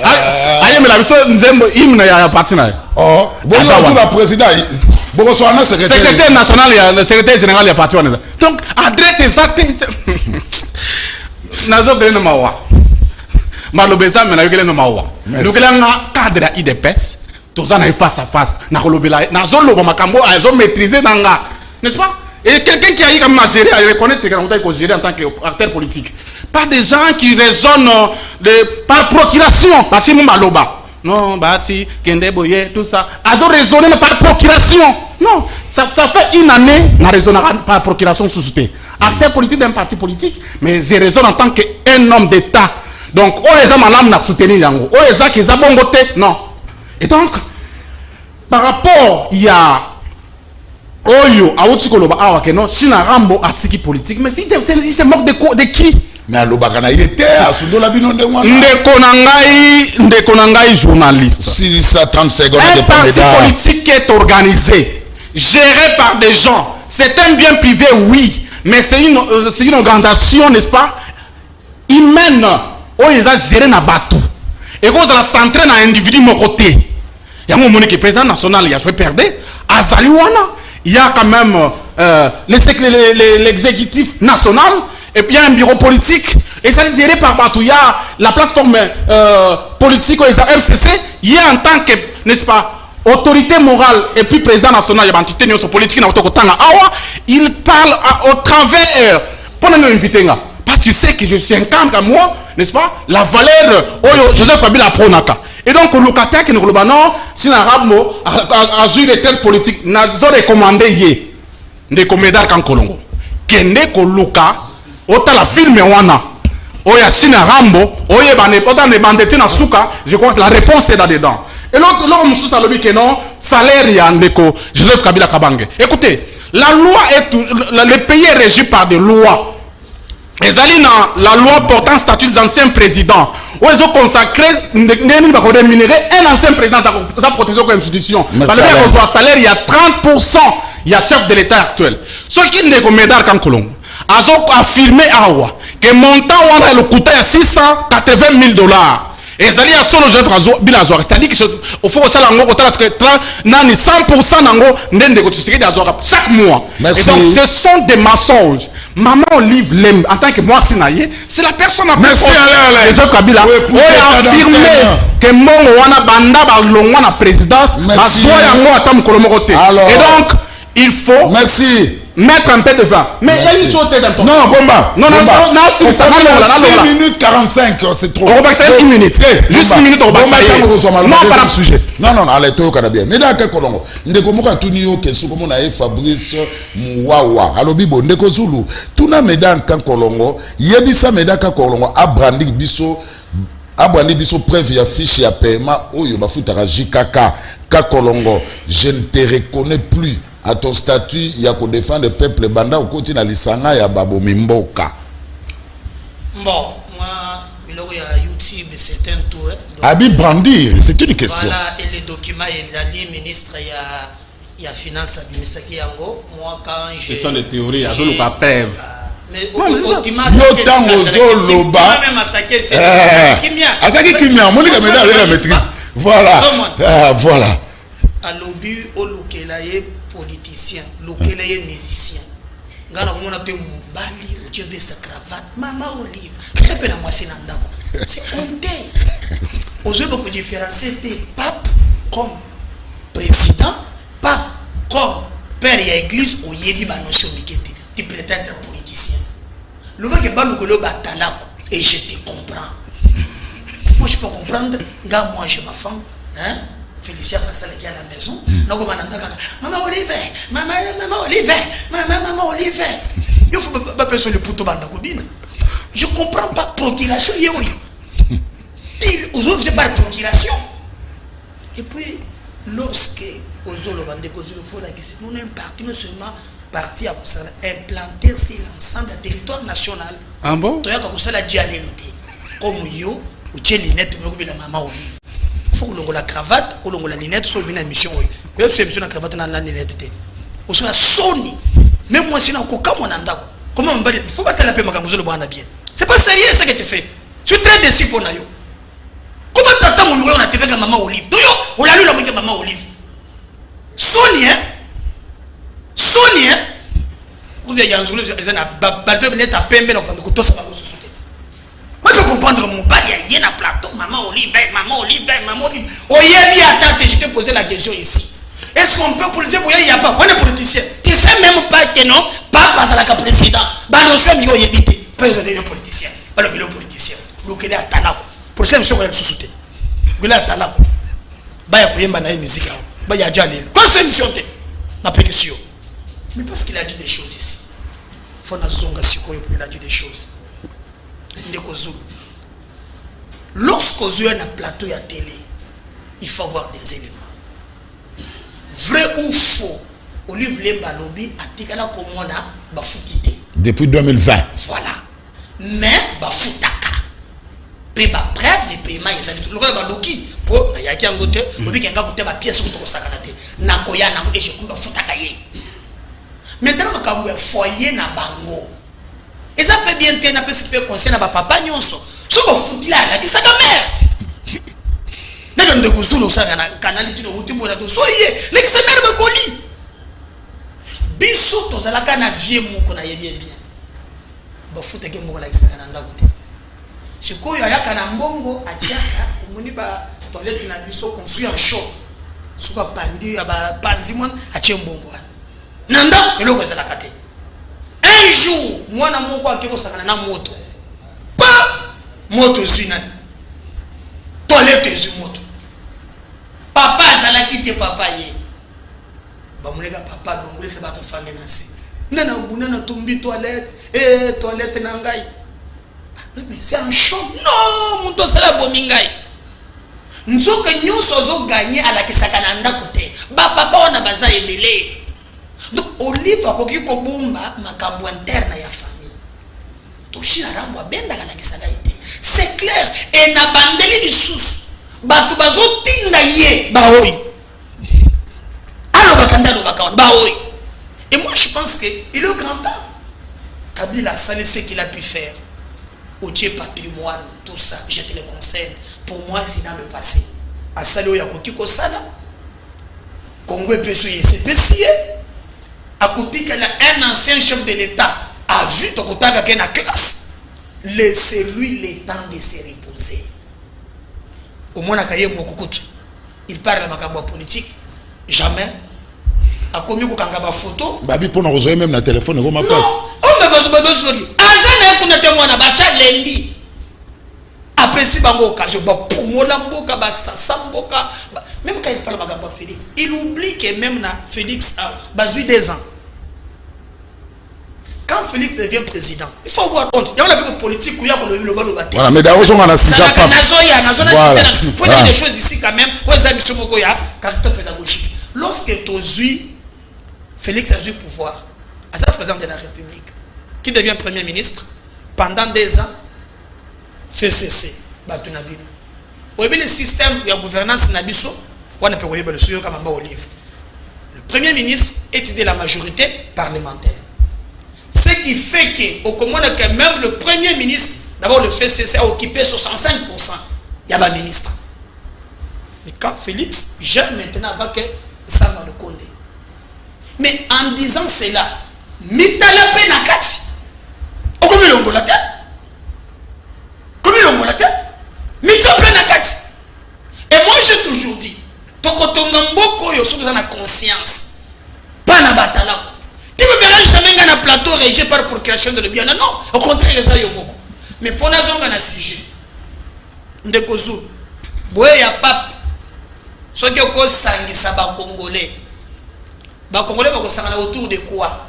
Aïe, mais la mission nzembo hymne ya parti na.
Oh, bon tout la président. Bon so na
secrétaire national le secrétaire général ya parti wana. Donc adresse exacte. Nazo gele na mawa. Malobeza mais na gele na mawa. Nous gele na cadre IDPS. Tous en face à face. Na kolobela na zolo ba makambo azo maîtriser nanga. N'est-ce pas? Et quelqu'un qui a eu comme gérer, à reconnaître qu'il a géré en tant qu'acteur politique. Pas des gens qui raisonnent par procuration. Non, Bati, Kendeboye, tout ça. Ils ont raisonné par procuration. Non, ça fait une année, on raisonne par procuration sous-souté. Acteur politique d'un parti politique, mais je raisonne en tant qu'un homme d'État. Donc, on les a malades à soutenir Yango. On les a qui ont bon côté. Non. Et donc, par rapport, il y a Oyo, Aoutikoloba, Awakeno, Sinarambo, Atiki politique, mais c'est mort de qui?
Mais à l'Obakana, il était à Soudola Binon de moi.
Ndekonangai journaliste.
630 secondes
de
un
parti politique est organisé, géré par des gens. C'est un bien privé, oui, mais c'est une organisation, n'est-ce pas, humaine. Où ils ont géré na bateau. Et quand ils ont centré dans l'individu de mon côté. Il y a un moment que le président national, il a fait perdre. À Zaliwana, il y a quand même l'exécutif national. Et puis il y a un bureau politique. Et ça est géré par bateau. Il y a la plateforme politique, FCC. Il y a en tant que, n'est-ce pas, autorité morale et puis président national, il y a une entité politique, il parle au travers. Pour nous inviter, parce que tu sais que je suis un camp comme moi, n'est-ce pas, la valeur, Joseph Kabila Pronaka. Et donc, le locataire qui nous dit non, si un rabo a joué les terres politiques, n'a pas recommandé hier, de commédar quand Colombo. Kende Koluka, ota la film wana, oya sina rambo, oye bane, ota ne bandete na souka, je crois que la réponse est là-dedans. Et l'autre, monsieur Salobi que non, salaire y a ndeko, Joseph Kabila Kabange. Écoutez, la loi est, le pays est régi par des lois. Et la loi portant statut des anciens présidents, où ils ont consacré, rémunérer un ancien président, ça protège comme institution. Parce que le salaire, il y a 30%, il y a chef de l'État actuel. Ceux qui ne connaissent pas quand Colombo, ils ont affirmé que le montant est le coût à $680 000. Et ça y a solo Joseph Bilazoir. C'est-à-dire qu'il faut que ça ait 100% chaque mois. Et donc, ce sont des mensonges. Maman Olive Lem, en tant que moi Sinaye, c'est la personne à Joseph Kabila a affirmé que mon wana banda balongwa na présidence, et donc il faut
mettre un peu de vin. Mais il y a une chose très importante.
Non, Bomba.
Non, c'est ça.
6 minutes 45, c'est trop.
On va passer une minute. Juste une minute, on va passer.
Non, pas sujet. Non, allez, toi, au bien. Mais d'accord, Kolongo. Ndeko Moka Tunio, Kesu, comme on a Fabrice Mouawa. Alors, Bibo, Ndeko Zulu. Tuna Medan Kolongo. Yebisa Medan Kolongo. Abrandi Biso. Abrandi Biso preuve ya fiche ya paiement. Oyo, Bafutara Jikaka. Kakolongo. Je ne te reconnais plus. À ton statut, il y a qu'on défend le peuple banda au côté de l'Isanga ya Babo Mimboka.
Bon, moi, il y a YouTube, c'est un tour.
Abi brandir, c'est une question.
Voilà, et les documents, il y a les ministres, il y a finance, administration, moi quand j'ai...
Ce sont des théories, il y a pas preuve.
Mais au document...
Même
attaqué, c'est Kimia.
Asaki Kimia, mon gars, la maîtrise. Voilà. Voilà.
À lobby, au localaye politicien, localaye musicien. Ngana kumona pe mobali, tu veux sa cravate, maman Olive. Tu peux la moitié nanda. C'est honteux. Aux autres, on peut différencier des papes comme président, pape comme père et église, au yébi ma notion mikete. Tu prétends être politicien. Le mec est pas le colo batalako et je te comprends. Moi je peux comprendre, gars, moi j'ai ma femme, hein? Félicia Massal qui est à la maison. Maman Olivier, maman Olivier, maman Olivier. Il faut pas passer le pouto bandakobine. Je comprends pas procuration yoyo. Aux autres c'est par procuration. Et puis lorsque aux autres bandeko il faut la question, nous sommes parti non seulement parti à implanter sur l'ensemble du territoire national.
Ah bon?
Tu as comme ça la dialéloté. Comme yo ou tu lunette mais la maman Olivier. Faut que l'on la cravate, ou l'on la lunette, soit une émission. Quand tu fais une cravate dans la lunette, ou sur la Sony, même moi, c'est un coca, mon anda. Comment on va dire? Il faut pas te la paix, ma camoufle le bien. C'est pas sérieux ce que tu fais. Tu es très déçu pour Nayo. Comment t'attends mon nouveau, on a fait avec maman Olive? Doyo, on l'a lu la maman Olive. Sony, hein? Sony, hein? Vous avez un jour, ils ont un peine, mais on va tout ça. Moi je peux comprendre mon bail, il y a un plateau, maman Olive. Oh, il y a bien attends, je t'ai posé la question ici. Est-ce qu'on peut policer pour il n'y a pas? On est politicien. Tu sais même pas que non, papa c'est la président. Bah non, je suis évité. Pas de politicien. Pas le politicien. Donc il est à Tanako. Pour ça, monsieur, on est sous-souté. Il est à Tanako. Bah il y a une musique. Bah il y a déjà l'île. Quand c'est mission, la pétition. Mais parce qu'il a dit des choses ici. Il faut que il a dit des choses. Lorsqu'on a un plateau à télé, il faut avoir des éléments. Vrai ou faux, au lieu de balobi, à Tikala Komona, Bafoukité.
Depuis 2020.
Voilà. Mais Bafoutaka. Paye ba preuve, les paiements, ils ont dit tout le monde baloki. Pour, il y a qui en côté, il y a qui en côté, ma pièce sur le sacanate. Nakoya, et je compte Bafoutaka. Maintenant, quand vous foyer na bango. Et ça peut bien tenir parce que concerne à papa nyonso. Ce qu'on fout là, la qui ça mère. N'a de gouzou ça canal qui nous route na to soyez. Les qui ça mère ba koli. Biso to zala kana vie moko na yebie bien. Ba futa ke moko la ki ça kana ndakote. Siko ya kana mbongo atiaka omoni ba toilette na biso construit en show. Suka pandi ya ba panzimon atie mbongo. Nanda eloko zala kate. Un jour, moi na moko akiko sakana na moto. Pa moto suina. Toilette zu moto. Papa azala kite papa ye. Ba mulega papa dongole se ba to fande na si. Nana bunana tombi toilette, toilette na ngai. Mais c'est un show. Non, moto sala bomingai. Nzoka nyoso zo gagner à la kisakana ndako te. Ba papa wana baza ebele. Donc, Olive a coquille kobumba, ma cambo interne à la famille. Toshi la rambo benda la kisagaïté. C'est clair. Et na bandeli du sous. Batu bazo tinda ye. Baoi. Alors, bakanda lo bakawan. Baoi. Et moi, je pense qu'il est le grand temps. Kabila a salé ce qu'il a pu faire. Au Dieu patrimoine, tout ça, je te le conseille. Pour moi, c'est dans le passé. A salé au Yakoki Kosala. Congo peut se spécier. À côté qu'un ancien chef de l'État a vu ton côté avec la classe, laissez-lui le temps de se reposer. Au moins, il parle de ma politique. Jamais. a commis kokanga photo.
Babi pour nous rejoindre même na téléphone ko ma passe.
Non, on me base sori. Azana ko na témoin bacha lendi. Apesi bango occasion ba pomola mboka ba sasamboka même quand il parle magamba Félix, il oublie que même na Félix a bazui 2 ans. Quand Félix devient président, il faut avoir honte. Il y a une politique où il y a le bas de la tête.
Voilà, mais d'abord, on a déjà pas.
Il faut dire des choses ici quand même. Il y a caractère pédagogique. Lorsque tu as Félix a eu le pouvoir, à sa président de la République, qui devient Premier ministre, pendant 2 ans, fait cesser Batunabino. Vous voyez le système de gouvernance Nabiso, on a pu voir le sujet comme un olive. Le Premier ministre est de la majorité parlementaire. Ce qui fait que, au commande que même le Premier ministre, d'abord le FCC a occupé 65%. Il y a un ministre. Et quand Félix gère maintenant avec ça va le Condé. Mais en disant cela, Mitala Penakati, comme il l'ongo la tête, comme il l'ongo la tête, Mitala Penakati. Et moi j'ai toujours dit, Tokotonga Mboko yo soki na conscience, pas na batala. Tu ne verras jamais un plateau régé par procuration de le bien. Non, au contraire, les a eu beaucoup. Mais pour la zone, on a un sujet. Ndekozou, boye ya pape. Ce qui est au sangi, ça va Congolais. Bah, Congolais va s'en autour de quoi?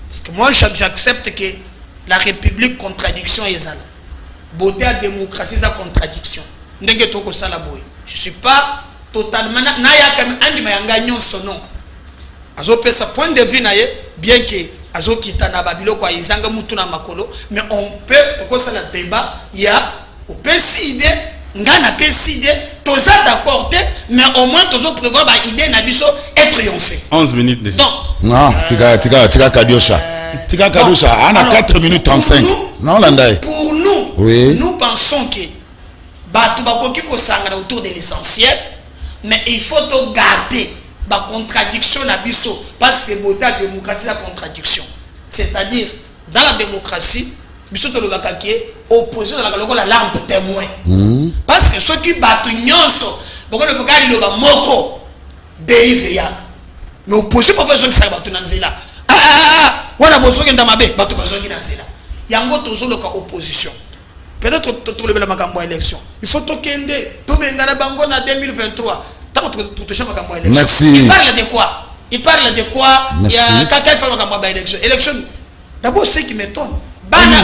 Parce que moi, j'accepte que la République, contradiction est là. Beauté à démocratie, c'est contradiction. Ndenge toko sala boye. Je suis pas totalement. Naya comme Andy Mayangagnon son nom. Azo pesa point de vue naye bien que azo kitana babilo kwa izanga mutu na makolo mais on peut ko ça le débat il y a on peut citer ngana peut citer toza d'accord mais au moins tozo prévoir ba idée na biso être triomphé
11 minutes déjà.
Donc
non tika kadiosha tika kadiosha ana 4 minutes 35 non landai
pour nous
oui.
Nous pensons que batu bakoki ko sangana autour de l'essentiel mais il faut to garder la contradiction na biso parce que la démocratie la contradiction c'est-à-dire dans la démocratie biso to le bakaki opposé dans la lampe témoin parce que ceux qui battent nyonso boko le bakali le ba moko dérive ya mais opposé pas faire ceux qui ça battu na nzela wana bozo ki ndamabe battu bozo ki na nzela yango tozo le ka opposition peut-être to le bela makambo élection il faut to kende to bengana bango na 2023.
Merci.
Il parle de quoi? Il parle de quoi? Il y a quelqu'un qui parle de l'élection. Élection. D'abord, ce qui m'étonne. Bana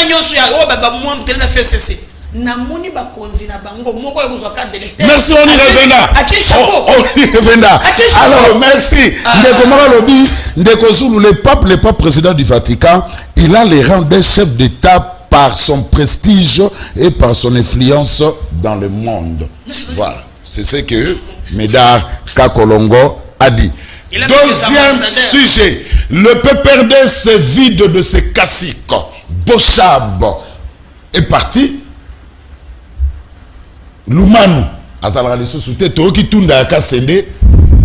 nyoso ya o baba moi mtena FCC. Na moni ba konzi na bango moko yozwa carte d'électeur.
Merci, on y reviendra. On y reviendra. Alors, merci. Ndeko Malobi, Ndeko Zulu, le pape président du Vatican, il a les rangs d'un chef d'État par son prestige et par son influence dans le monde. Voilà. C'est ce que Médard Kakolongo a dit. Deuxième sujet, le PPRD se vide de ses caciques. Bochab est parti. Lumanu, Azalra le sous-souté, Toki Tunda Kasende,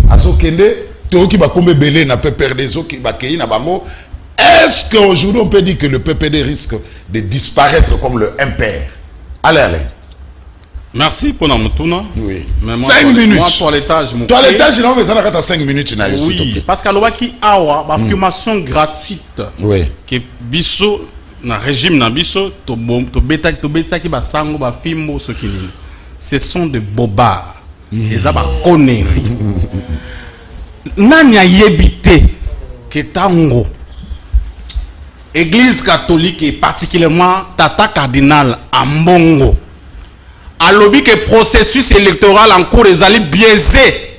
Azokende, Toki Bakombe Belé na PPRD, Zoki Bakei na Bango. Est-ce qu'aujourd'hui on peut dire que le PPD risque de disparaître comme le MPR? Allez.
Merci pour la moutuna.
Oui.
Mais
5 minutes.
Moi, toilettage,
toilettage, non, mais ça n'a 5 minutes.
Oui, parce qu'à l'Ouaki Awa, la formation gratuite.
Oui.
Que biso, na régime na biso, to beta qui ba sango ba fimbo ce qui n'est. Ce sont des bobards. Et ça ba conneries. Nani a yébité que tango. Église catholique et particulièrement Tata Cardinal Ambongo. A lobby que processus électoral en cours est allé biaisé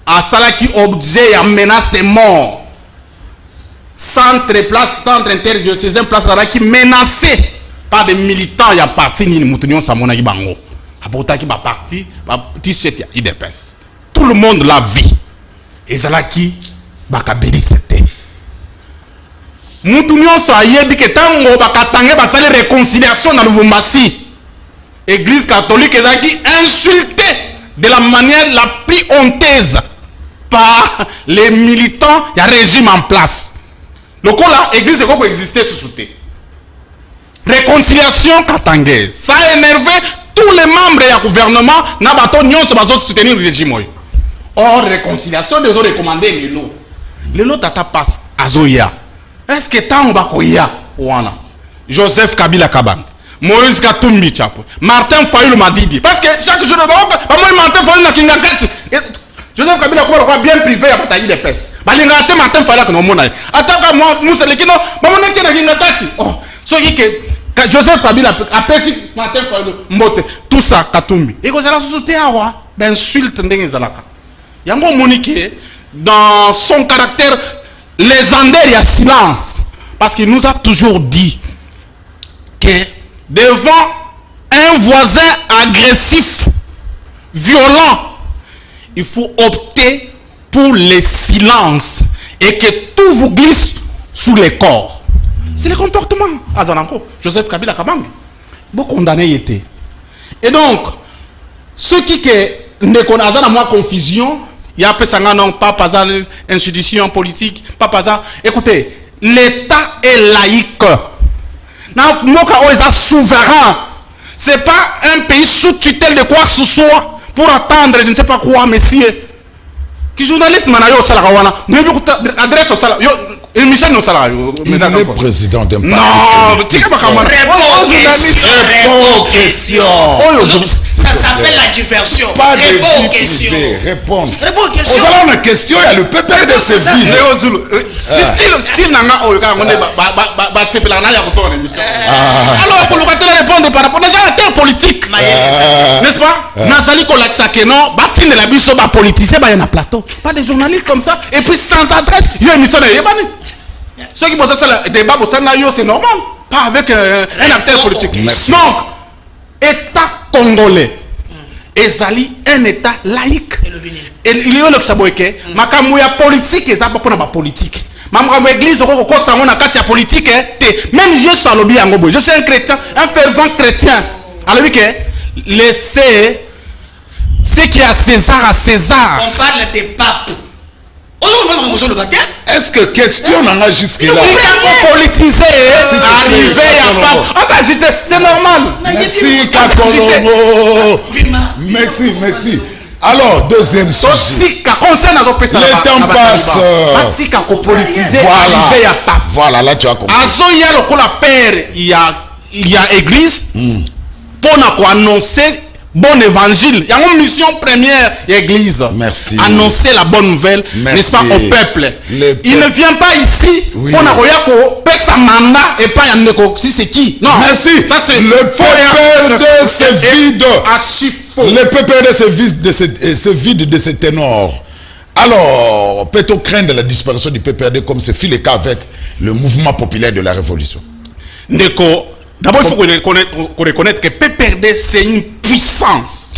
à cela qui objet à menace de mort centre interdiocésain place qui menacé par des militants il y a parti ni moutonnion samona bango apota qui ba parti ba t-shirt ya IDPS tout le monde l'a vu et cela qui ba kabeli c'était moutonnion sa yebi que tango ba katangé ba sale réconciliation dans Lubumbashi. Église catholique est qui insultée de la manière la plus honteuse par les militants du régime en place. Le coup là, l'église est quoi exister sous soutien. Réconciliation katangaise. Ça a énervé tous les membres du gouvernement. N'a pas soutenir le régime.
hors réconciliation des autres recommandés les lots tata passe azoya est-ce que tant bakoya wana Joseph Kabila Kabang Moïse Katumbi Chapo Martin Fayulu Madidi parce que chaque jour Martin Fayulu na kingakati Joseph Kabila quoi bien privé à bataille de pèse balinga te Martin Fayulu no mona ataka moi muselekino bamona ke na kingakati oh so que Joseph Kabila a perçu Martin Fayulu mbote tout ça Katumbi et que ça la société awa d'insulte ndenge zalaka yango monique dans son caractère légendaire il y a silence parce qu'il nous a toujours dit que devant un voisin agressif violent il faut opter pour le silence et que tout vous glisse sous les corps. C'est le comportement Azananko Joseph Kabila Kabang vous condamné était et donc ceux qui ne connaissent pas moi confusion il y a peu ça non pas par institution politique pas par écoutez l'État est laïque na moka oza souverain c'est pas un pays sous tutelle de quoi que ce soit pour attendre je ne sais pas quoi monsieur qui journaliste manayo sala wana ndebi adresse au sala yo Michel no sala yo
le président d'un parti
non tika bakama
réponds question ça s'appelle la diversion
pas de
réponds aux questions
répondre
aux questions
on a une question il y a le PPRD c'est vie
Léo Zulu style nanga oyo kaka ngonde ba sepela na ya ko sona émission alors pour le répondre par rapport à la terre politique n'est-ce pas nazali ko laksa que non batine la biso ba politicien ba na plateau pas des journalistes comme ça et puis sans adresse yo émission na yebani ceux qui posent ça le débat pour ça c'est normal pas avec un acteur politique donc État congolais ezali un État laïque et il y a le saboyeke makambo ya politique eza pas pour politique makambo église ko ko sango na kati ya politique même je salobi yango boy je suis un chrétien un fervent chrétien alors que laissez ce qui est à César
on parle des papes
est-ce que question n'a jusque là
politisé arrivé à pas c'est normal
merci Kakolongo merci alors deuxième sujet le temps passe voilà là tu as compris
azoya lokola père il y a église pour annoncer bon évangile. Il y a une mission première, église.
Merci.
Annoncer la bonne nouvelle, n'est-ce pas, au peuple. Il ne vient pas ici pour payer sa mandat et pas un si c'est qui. Non.
Merci.
Ça c'est
le PPRD c'est vide. Le PPRD c'est vide de ses ténors. Alors, peut-on craindre la disparition du PPRD comme ce fut le cas avec le mouvement populaire de la révolution?
D'abord, il faut reconnaître que PPRD, c'est une puissance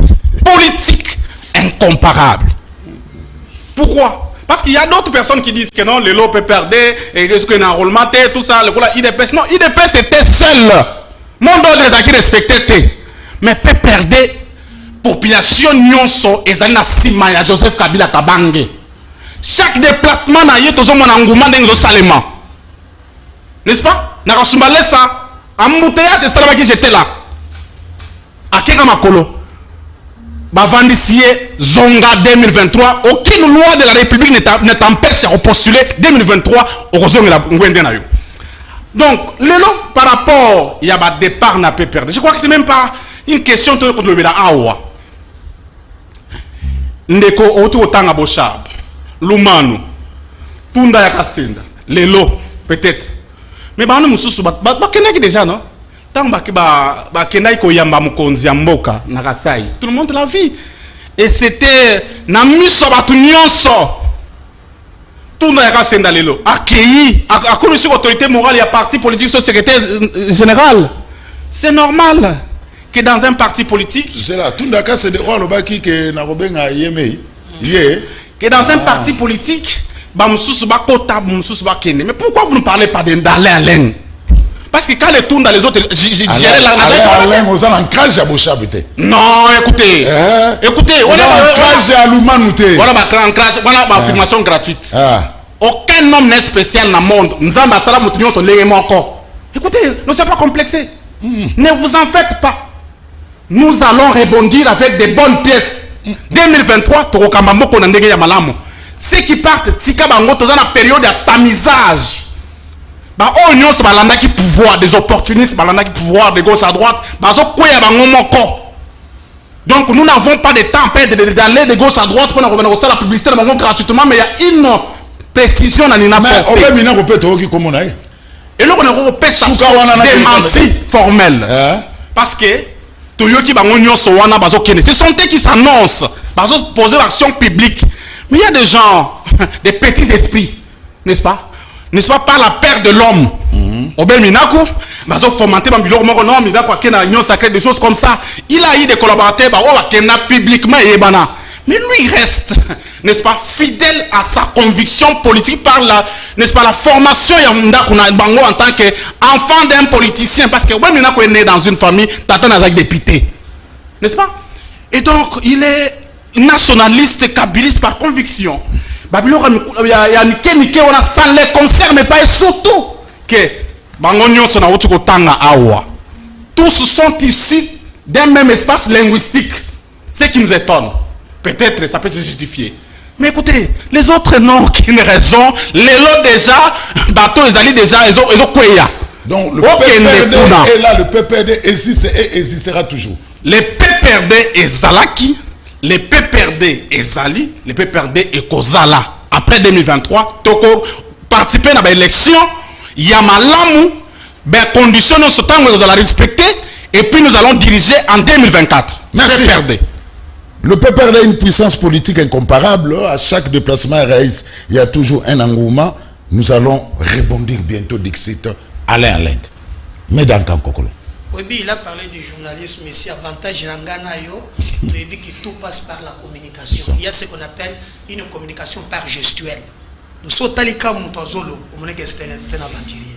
politique incomparable. Pourquoi? Parce qu'il y a d'autres personnes qui disent que non, le lot PPRD, est-ce qu'il y a un enrôlement, tout ça, le IDPS. Non, IDPS était seul. Mon ordre est qui respectait. Mais PPRD, population nyonso, ezali na sima ya Joseph Kabila Kabange. Chaque déplacement na yeto zo mona nguma ndengo salema. N'est-ce pas? Na kasumbalé ça. Embouteillage, c'est ça qui j'étais là. À Keka Makolo. Bavandissier Zonga 2023. Aucune loi de la République ne t'empêche à postuler 2023 au Zonga. Donc, le lot par rapport, il y a un départ n'a pas perdu. Je crois que c'est même pas une question de le Awa. Ndeko Otanga Boshab, Lumanu, Tunda Yakasenda, le lot, peut-être. Mais bah nous mususu bah kenaki déjà non tant bah kenai ko yamba mukonzi mboka na Kasai tout le monde l'a vu et c'était na miso batu nyonso tout na Kasenda lelo accueilli à commission autorité morale et à parti politique son secrétaire général c'est normal que dans un parti politique
c'est là tout ndaka c'est de roi lobaki que na robenga yeme
que dans un parti politique mais pourquoi vous ne parlez pas d'Alain? Parce que quand les tours dans les autres, j'irai là.
Alain, vous avez un crash à Bouchabité.
Non, écoutez. Écoutez,
voilà un crash à Loumanouté.
Voilà un crash, voilà ma formation gratuite. Aucun homme n'est spécial dans le monde. Nous avons ça là, sur les encore. Écoutez, ne soyez pas complexés. Ne vous en faites pas. Nous allons rebondir avec des bonnes pièces. 2023 tokokamba moko na ndenge ya malamu. Ceux qui partent tika bango toza na période de tamisage. Ba o nyonso balanda ki pouvoir des opportunistes, balanda ki pouvoir de gauche à droite, bazo koya bango moko. Donc nous n'avons pas de temps à perdre d'aller de gauche à droite pour nous revenir au la publicité gratuitement, mais il y a une précision dans l'INA.
Mais on peut venir répéter qui comme on a.
Et là on a repéré ça démenti formel. Parce que Toyoki Bangonyo Sowana Bazo Kene, ce sont eux qui s'annoncent, Bazo poser l'action publique. Mais il y a des gens, des petits esprits, n'est-ce pas? N'est-ce pas par la perte de l'homme? Obel Minako, Bazo fomenté Bambilor Moronom, il a quoi qu'il y a une sacrée, des choses comme ça. Il a eu des collaborateurs, publiquement et Ebana. Mais lui, il reste, n'est-ce pas, fidèle à sa conviction politique par la, n'est-ce pas, la formation Bango en tant qu'enfant d'un politicien. Parce que Obel Minako est né dans une famille, t'attends avec des députés. N'est-ce pas? Et donc, il est nationaliste, kabiliste par conviction. Babylone, il y a Mike, on a ça les concerne pas et surtout que tous sont issus d'un même espace linguistique. Ce qui nous étonne. Peut-être ça peut se justifier. Mais écoutez, les autres n'ont aucune raison. Les lots déjà, bateau, ils allaient déjà, ils ont quoi.
Donc le PPRD est là, le PPRD existe et existera toujours.
Les PPRD et Zalaki, les PPRD et Zali, les PPRD et Kozala. Après 2023, Toko participer à l'élection. Il y a malamu, ben conditions nous temps nous allons respecter et puis nous allons diriger en 2024.
Merci.
PPRD.
Le PPRD a une puissance politique incomparable. À chaque déplacement RAIS, il y a toujours un engouement. Nous allons rebondir bientôt d'Ixit Alain Aleng. Mais dans Kankokolo.
Oui, il a parlé du journalisme, mais si avantage Langanayo, que tout passe par la communication. Il y a ce qu'on appelle une communication par gestuelle. Nous sommes allés comme Moutazolo, on est c'est un aventurier.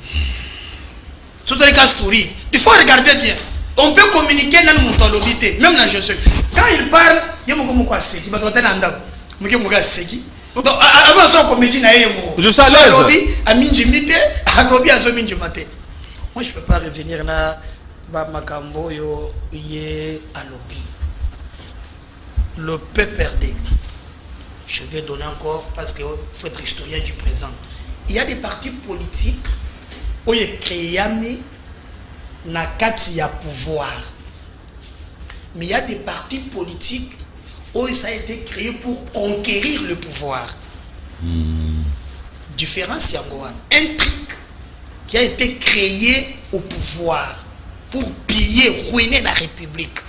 Tout le cas sourit. Il faut regarder bien. On peut communiquer dans Moutazolobité, même dans gestuelle. Quand il parle, il y a beaucoup de choses. Il va être un andam. Il y a beaucoup de choses. Donc, avant ça, comédie n'a
je suis à l'aise.
Moi, je ne peux pas revenir là. Makambo yo yé alobi. Le PPRD. Je vais donner encore parce qu'il faut être historien du présent. Il y a des partis politiques où il est créé na kati ya pouvoir. Mais il y a des partis politiques où ça a été créé pour conquérir le pouvoir. Différence Yangoan. Un truc qui a été créé au pouvoir pour piller, ruiner la République.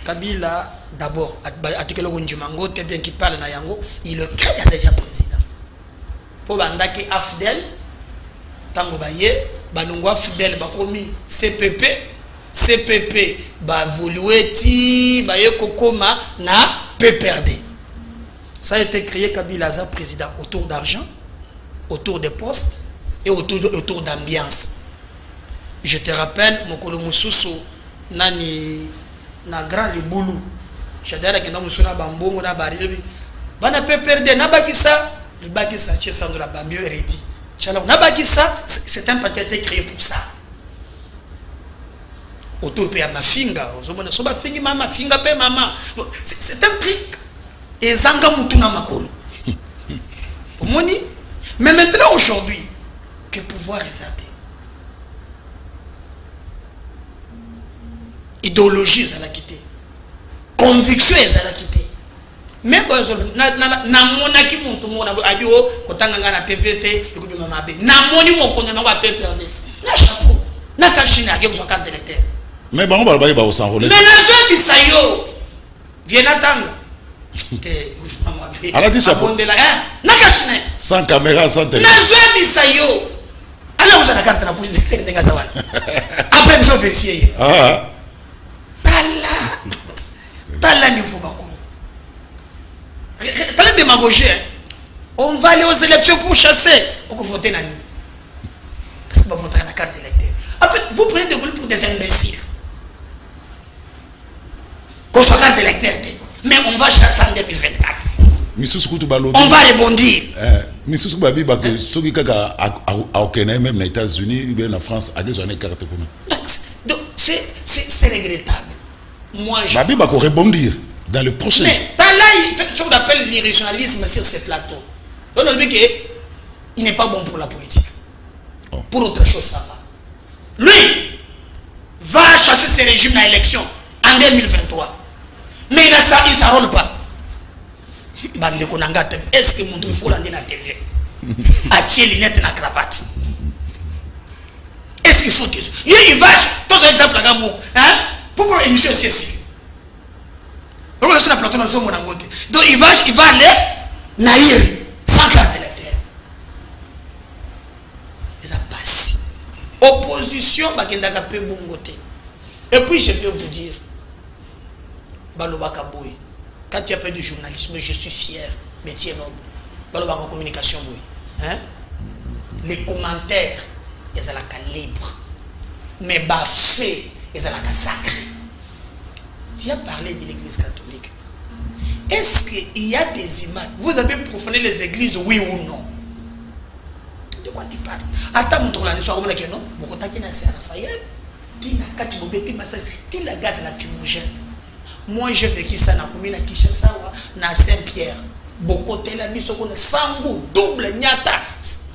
Kabila, d'abord, bien qu'il parle na Yango, il le crée déjà président. Pour bandaki Afdel, tango baye, banongwa Fidel bakomi CPP, CPP ba volueti baye kokoma na PPRD. Ça a été créé Kabila za président autour d'argent, autour des postes et autour d'ambiance. Je te rappelle, Mokolo Mususu, nani na grand le boulou. J'adore que nous sommes bambongo na baril. Bana PPRD na bakisa, le bakisa chez Sandra Bambio Eredi. Chala na bakisa, c'est un parti créé pour ça. Autour de ma finga, so ba fingi mama finga pe mama. C'est un truc. Et zanga mutuna makolo. Omoni. Mais maintenant aujourd'hui, que pouvoir est athée. Idéologie est à la quitter, conviction est à la quitter. Même na monaki muntu mona abio kotanga na TVT ekubi mama be na moni mo konde na PPRD na chapeau na kashina ke besoin carte d'électeur.
Mais bon on va s'enrôler.
Mais na zo bisayo viens attendre. Te mama be.
Ala ti chapeau.
Na kashina
sans caméra sans téléphone.
Na zo bisayo. Ala vous la carte na poche d'électeur ndenga zawala. Après nous vérifier.
Ah.
Tala niveau bako. Tala démagogie. On va aller aux élections pour chasser. On va voter Nani. Parce que vous voterez la carte d'électeur. En fait, vous prenez des groupes pour des imbéciles. Qu'on soit carte d'électeur. Mais on va chasser en 2024. On va rebondir.
Missous Babi Baké, ceux qui ont même aux États-Unis, bien en France, à des années carte pour nous.
Donc, c'est regrettable. Moi, je
Babi Bako rebondir. Dans le prochain.
Mais là, ce qu'on appelle l'irrationalisme sur ce plateau. On a dit qu'il n'est pas bon pour la politique.
Oh.
Pour autre chose, ça va. Lui va chasser ces régimes dans l'élection en 2023. Mais il ne s'enrôle pas. Est-ce que mon faut l'amener dans la TV? A-t-il les lunettes dans la cravate? Est-ce qu'il faut que... Il va... Dans un exemple, pour une émission ceci. Donc il va aller naïr sans carte d'électeur. Ça passe. Opposition, et puis je vais vous dire, quand il y a pas de journalisme, je suis fier, métier noble. Communication, les commentaires, ils sont libre. Mais fait, ils sont sacré. Tu as parlé de l'église catholique. Est-ce qu'il y a des images? Vous avez profané les églises, oui ou non? De quoi tu parles? Attends, mon tour là, soit comme non? Beaucoup de gens qui Raphaël, qui n'a qu'à te massage, qui la gaz la chimogène. Moi, j'ai vécu ça dans la commune de Kinshasa, dans Saint-Pierre. Beaucoup de gens qui ont Sambou, double, nyata.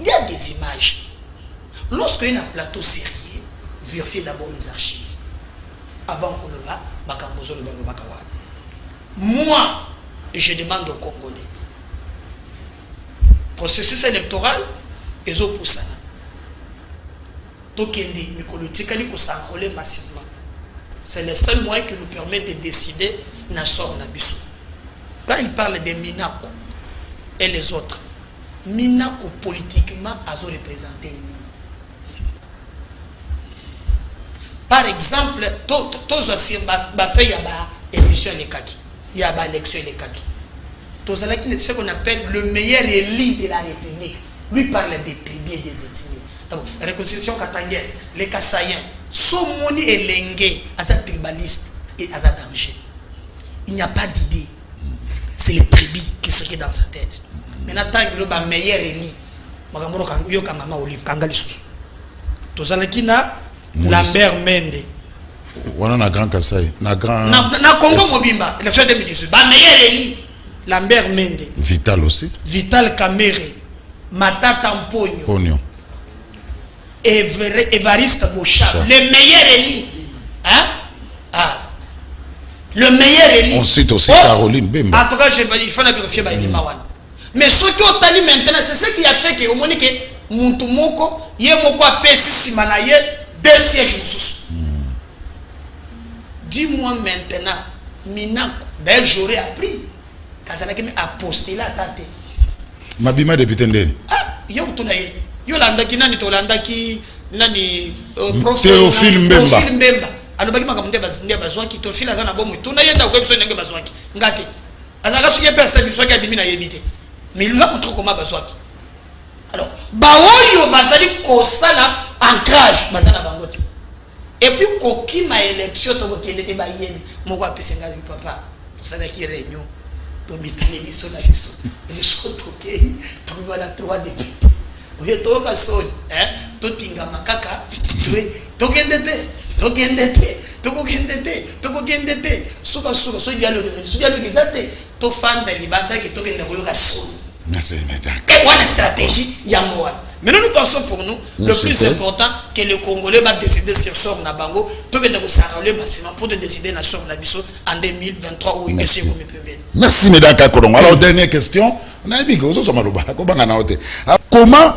Il y a des images. Lorsqu'il y a un plateau sérieux, vérifiez d'abord les archives. Avant qu'on le va, moi, je demande aux Congolais, processus électoral, ils ont poussé. Donc, il massivement. C'est le seul moyen qui nous permet de décider Nassor Nabiso. Quand il parle de Minako et les autres, Minako politiquement a représenté. Par exemple, tous aussi, il y a émission il y a élection ce qu'on appelle le meilleur élu de la République. Lui parle des tribus et des ethnies. Réconciliation katangaise, les Kassaïens, Somoni et Lengue, Aza tribaliste et Aza danger. Il n'y a pas d'idée. C'est les tribus qui sont dans sa tête. Maintenant, tant que le meilleur élu, il y a Maman Olive, Kangali Soussou. Tous les Lambert Mende.
On a grand Kassai. Na
Congo Mobimba, élection 2018. Ba meilleur élu, Lambert Mende.
Vital aussi.
Vital Kamere, Matata Mponyo.
Pognon.
Évariste Bochab, le meilleur élu. Hein? Ah. Le meilleur élu.
On cite aussi Caroline Bemba.
En tout cas, il faut vérifier Mawan. Mais ce qui est allé maintenant, c'est ce qui a fait que, au moment que Muntumoko, Yemoko a payé Simanaye, 2 sièges. Dis-moi maintenant, Minako, d'ailleurs j'aurais appris, Kazanaki a postulé à Tate.
Mabima député Ndé.
Ah, Yolanda qui nani Tolanda qui nani
Théophile Mbemba.
Alobaki makamde bazwaki Théophile azana bomu. Tuna yenda ko biso ndenge bazwaki. Ngati. Azaka suye pesa biso ka bimi na yebite. Mais il va montrer comment bazwaki. Alors, baoyo bazali kosala ancrage bazana bangote. Et puis koki ma élection to bokende te ba yeni. Moko apesenga bi papa. Pour ça qui réunion. To mitane biso na biso. Biso tokei to bala 3 députés. Oye toka soni, totinga makaka, tokendete, suka so dialogue zate, to fanda libanda qui tokenda koyoka soni.
Merci, mesdames.
Et voilà la stratégie Yamoa. Maintenant nous pensons pour nous, le plus important que le Congolais va décider sur sort na bango, tokenda ko sarale massivement pour de décider na sort na biso en 2023 ou que c'est vous me permettez.
Merci mesdames Kakolong. Alors dernière question, comment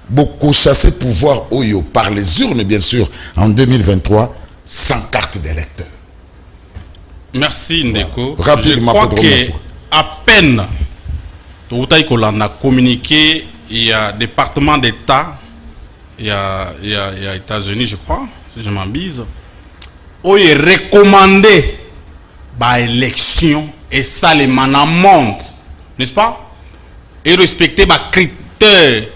beaucoup chasser pouvoir Oyo par les urnes bien sûr en 2023 sans carte d'électeur?
Merci Ndeko.
Rapidement,
je crois que à peine on a communiqué, il y a département d'État, il y a États-Unis je crois, si je m'abuse, où il est recommandé par élection et ça les monte, n'est-ce pas? Et respecter les critères,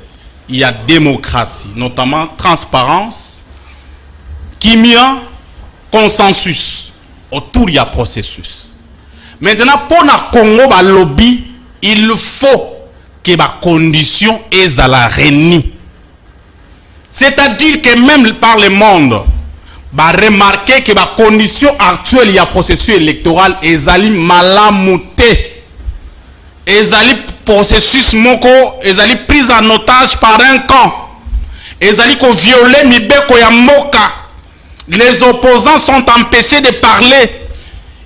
il y a démocratie, notamment transparence, kimia, consensus. Autour, il y a processus. Maintenant, pour le Congo, le lobby, il faut que les conditions soient à la réunie. C'est-à-dire que même par le monde,
ba remarquer que la condition actuelle du processus électoral ezali malamouté. Ezali processus moko, ezali prise en otage par un camp. Ezali ko violer mibeko ya mboka. Les opposants sont empêchés de parler.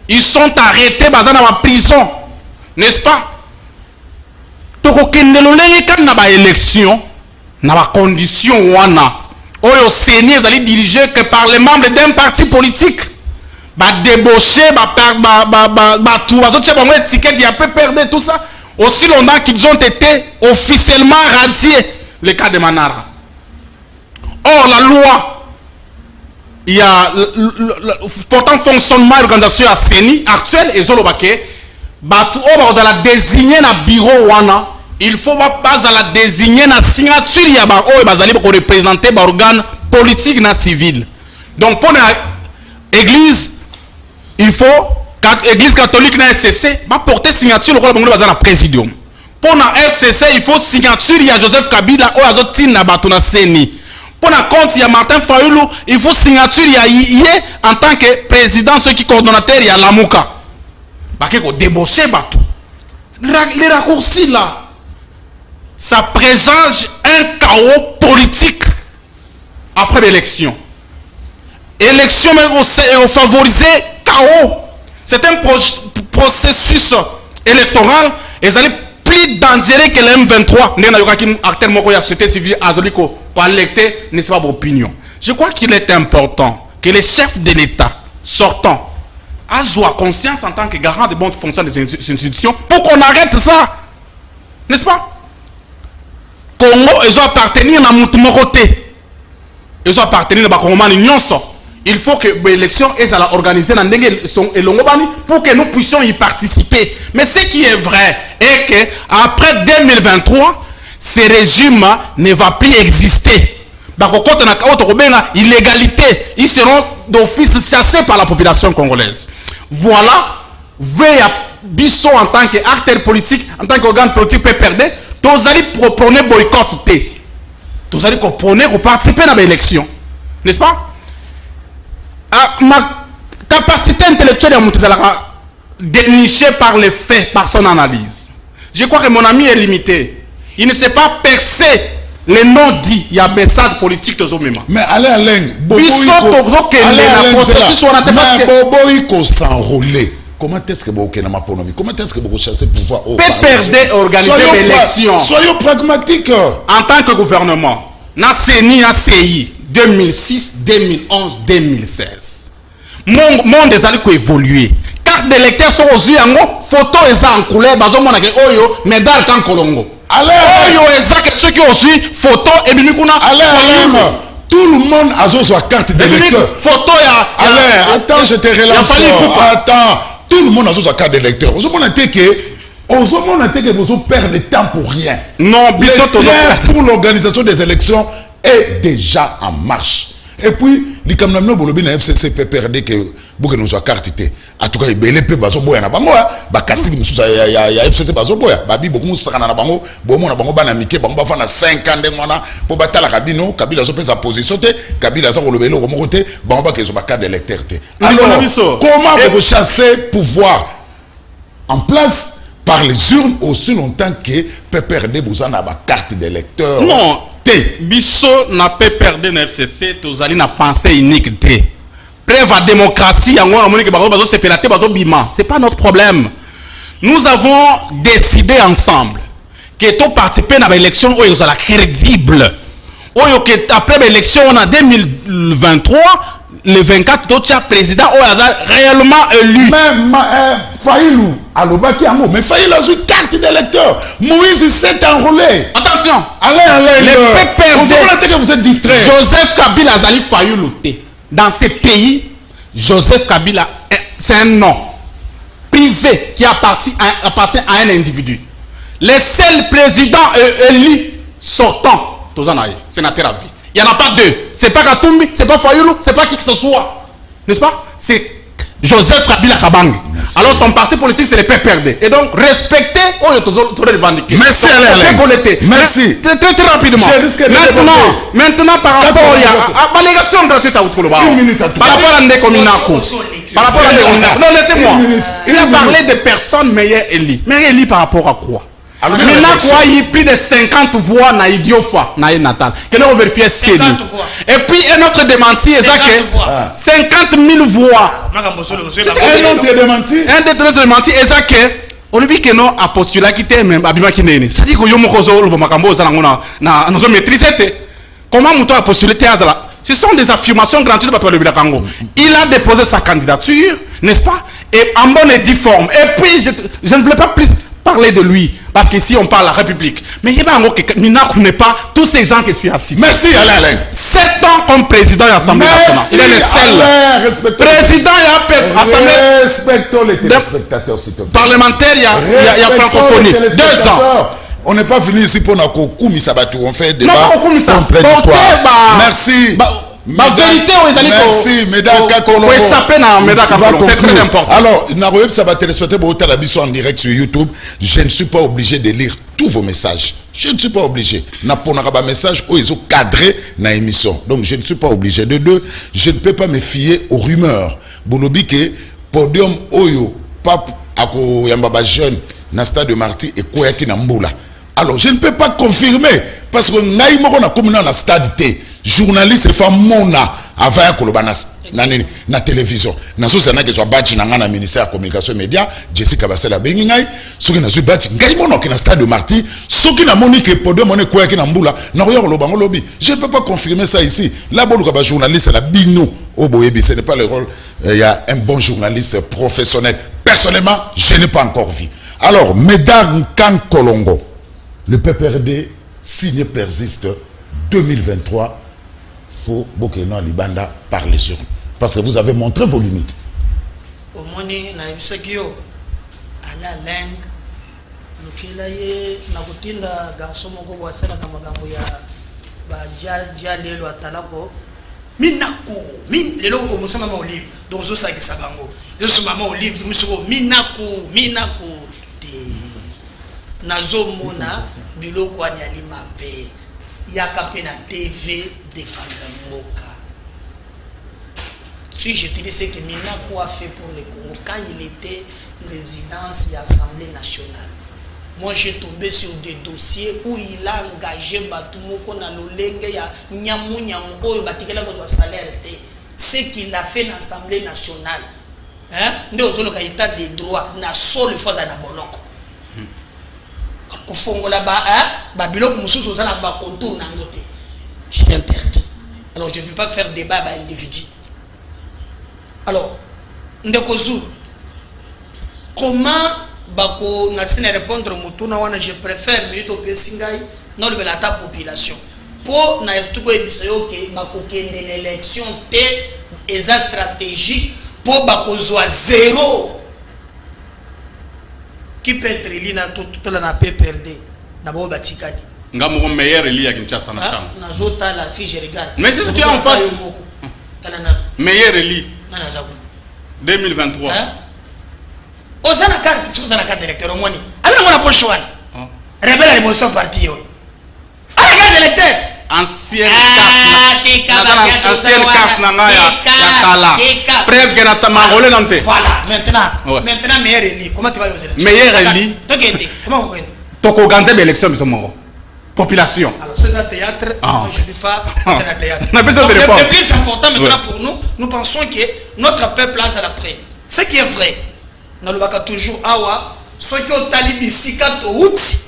Ils sont arrêtés dans la prison. N'est-ce pas? Tokokende lolenge kan na ba élection na ba condition wana. Oyo Séni ezali dirigé que par les membres d'un parti politique. Ba débauché, ba tout, ba zotia ba étiquette, il a peu perdu tout ça. Aussi longtemps qu'ils ont été officiellement radiés. Le cas de Manara. Or la loi, il y a pourtant fonctionnement et organisation à Séni actuelle et Zolobake. Batu oba ozala désigner na bureau wana, il faut pas la désigner na signature ya ba oyo bazali ko représenter ba organe politique na civil. Donc pour l'église, il faut l'église catholique na SCC ba porter signature lokola bango bazala présidium. Pour na SCC, il faut signature ya Joseph Kabila oyo azotina batu na Séni. Pour la compte, il y a Martin Fayulu, il faut signature, il y a Yé en tant que président, ceux qui coordonnateur, il y a Lamouka. Parce que débauché, bateau. Les raccourcis là, ça présage un chaos politique après l'élection. Élection, mais on favorise chaos. C'est un processus électoral, et ça est plus dangereux que le M23. Nous avons un acteur de la société civile azoliko pour l'électer, n'est-ce pas, opinion. Je crois qu'il est important que les chefs de l'État sortant aient conscience en tant que garant de bonne fonction des institutions pour qu'on arrête ça. N'est-ce pas? Congo, ils ont appartenu à Moutmoroté. Ils ont appartenu à Congomani Nyonso. Il faut que l'élection soit organisée dans et Longobani pour que nous puissions y participer. Mais ce qui est vrai est que après 2023, ce régime ne va plus exister. Illégalité, ils seront d'office chassés par la population congolaise. Voilà, veille Bisso en tant qu'acteur politique, en tant qu'organe politique peut perdre, tous allez proposer boycott, tous allez proposer pour participer à l'élection, n'est-ce pas? Ma capacité intellectuelle est dénichée par les faits, par son analyse. Je crois que mon ami est limité. Il ne sait pas percer les noms dits. Il y a un message politique de Zomema.
Mais Alain, s'enrôler. Comment est-ce que vous comment est-ce que vous chassez le pouvoir au
perdre organiser l'élection.
Soyons pragmatiques.
En tant que gouvernement, na CENI, na CI, 2006, 2011, 2016. Mon monde des alliés évolué. Carte d'électeur sont aux yeux en photo et en couleur, bazomon avec Oyo, médaille quand Colongo. Oyo et ceux qui ont vu photo et Bimikuna.
Alain, tout le monde a sa carte d'électeur.
Photo ya.
Alain, attends, je te relance. Attends, tout le monde a sa carte d'électeur. Vous avez que vous perdez le temps pour rien.
Non,
le pour l'organisation des élections est déjà en marche. Et puis, les camarades Bolobi na FCC PPRD que vous nous soit carte. En tout cas, il y a des baso boya na bango, ba kasi mususa ya FCC baso boya, babi beaucoup musakana na bango, bomo na bango bana mike, bango ba fa na 5 ans de mwana pour batala Kabino, Kabila so pe sa position te, Kabila so kolobelo ko mokote, bango ba ke so ba carte d'électeur te. Alors, comment vous chasser pouvoir en place par les urnes aussi longtemps que PPRD vous en a ba carte d'électeur?
Non. Bisso n'a pas perdu na FCC, tous allez na pensée unique te. Preuve à démocratie, c'est pas notre problème. Nous avons décidé ensemble que tout participer à l'élection où il sera crédible. Après l'élection en 2023, le 24, d'autres président où il réellement élu.
Même Fayulu, mais Fayulu a une carte d'électeur. Moïse s'est enrôlé.
Attention,
allez, vous êtes distrait.
Joseph Kabila Zali Fayulu. Dans ces pays, Joseph Kabila, c'est un nom privé qui appartient à un individu. Les seuls présidents élus sortants, sénateur à vie. Il n'y en a pas deux. C'est pas Katumbi, c'est pas Fayulu, c'est pas qui que ce soit. N'est-ce pas? C'est Joseph Kabila Kabang. Alors son parti politique c'est le PPRD. Et donc respectez tout revendiquer.
Merci Alain. Merci.
Très rapidement. Maintenant par rapport à l'allégation gratuite à Outroloba. Par rapport à Ndekominako. Par rapport à Ndekominako. Non, laissez-moi. Il a parlé de personnes meilleures élies. Meilleures élies par rapport à quoi? Maintenant, il y a plus de 50 voix dans Idiofa, dans Natal. Que l'on vérifie c'est lui. Et puis, un autre démenti, c'est que 50 000 voix.
Un autre démenti.
Un autre démenti, c'est que on lui dit que non a postulé qui était même Abima Kinene. Ça dit que Yomo Kozo, le Makambo, nous maîtrisé. Comment Mouton a postulé théâtre là? Ce sont des affirmations gratuites de Papa Bilakango. Il a déposé sa candidature, n'est-ce pas? Et en bonne et due forme. Et puis, je ne voulais pas plus parler de lui. Parce qu'ici, on parle de la République. Mais il y a que Nina ne connaît pas tous ces gens que tu as cités.
Merci, Alain.
7 ans comme président de l'Assemblée nationale. Il est le seul. Président de l'Assemblée.
Respectons les téléspectateurs, s'il te plaît.
Parlementaire, il y a francophonie. 2 ans.
On n'est pas venu ici pour Nakokoumi Sabatou. On fait des
débats
contradictoires. Merci.
Ma vérité,
merci, mesdames,
pour échapper dans Médaka Kolombo. C'est très important.
Alors, Naroyeb, ça va téléspectateur en direct sur YouTube. Je ne suis pas obligé de lire tous vos messages. Je ne suis pas obligé. Na ponaraba message où ils ont cadré na émission. Donc, je ne suis pas obligé. De 2, je ne peux pas me fier aux rumeurs. Bolobi ke podium oyo pap ako yambaba jeune na stade de Marty et koyaki na Mboula. Alors, je ne peux pas confirmer parce que ngai moko na komuna na stade T. Journaliste femme mona avant koloba na télévision nazo sana ke so batch na ngana ministère de communication média Jessica Basela bengi ngai soki na zo batch ngai mona ke na stade de Marty soki na moni ke podium mona ko yaki na Mbula na ko yolo bango lobi je ne peux pas confirmer ça ici là bolu ka ba journaliste la bino oboyebi ce n'est pas le rôle il y a un bon journaliste professionnel personnellement je n'ai pas encore vu. Alors mesdames Kan Kolongo le PPRD signé persiste 2023 faut Bokeno Libanda par les urnes. Parce que vous avez montré vos limites.
Au moins, na la langue, le nakutinda garçon moko wasela kama gambo ya ba dia lelo atalako minaku min lelo ko musama ma olive donc zo sa kisa bango yo so mama olive musoko minaku te nazo mona biloko ani alima pe yaka pe na TV défendre Mboka. Si je te dis ce que Minako a fait pour le Congo quand il était résidence de l'Assemblée nationale. Moi j'ai tombé sur des dossiers où il a engagé Batumoko na lolenge ya nyamu oyo batikela ko salaire te. Ce qu'il a fait dans l'Assemblée nationale. Hein? Nde ozolo ka état de droit na solo fois na boloko. Kofongola ba biloko mususu ozana ba contour na ngote. Je t'interdis. Alors je ne vais pas faire débat avec un individu. Alors, Ndekozu, comment bako nasine répondre mutuna wana je préfère minute au Pessingai non le la population. Pour na tout ko ebisayo ke bako kende l'élection te eza stratégique pour bako zoa 0. Qui peut être élu na tout la PPRD d'abord batikadi.
Ngamo meilleur élu à Kinshasa na chama.
Na zota là si je regarde.
Mais c'est tu es en face. Meilleur élu. 2023.
Osana carte, osana carte d'électeur au moins. Avec mon approche chouane. Rebelle à l'émotion parti yo. Ah la carte d'électeur.
Ancienne carte nanga ya kala. Preuve que na sama rolé nante.
Voilà, maintenant meilleur élu. Comment tu vas les élections?
Meilleur élu.
Tokende. Comment vous connaissez?
Toko ganze élection biso population.
Alors c'est un théâtre, moi je ne dis pas un théâtre.
Donc,
le plus important maintenant pour nous, nous pensons que notre peuple a à l'après. Ce qui est vrai, nous avons toujours awa, ce qui ont tali bisika to uti,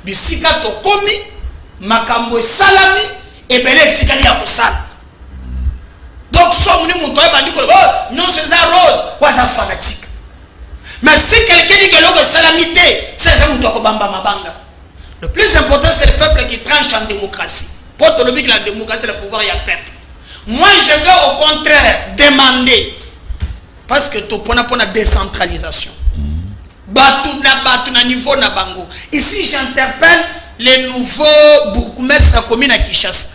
bisika to komi, makambo salami, et belé sikali ya kosala. Donc somme nous montrons pas dit que non c'est ça rose, ou ça fanatique. Mais si quelqu'un dit que l'eau salamité, c'est ça nous doit bamba mabanga. Le plus important, c'est le peuple qui tranche en démocratie. Pour te le dire que la démocratie, le pouvoir, il y a peuple. Moi, je vais au contraire demander, parce que tu as pour la décentralisation. Batou niveau na bango. Ici, j'interpelle les nouveaux bourgmestres de la commune à Kinshasa.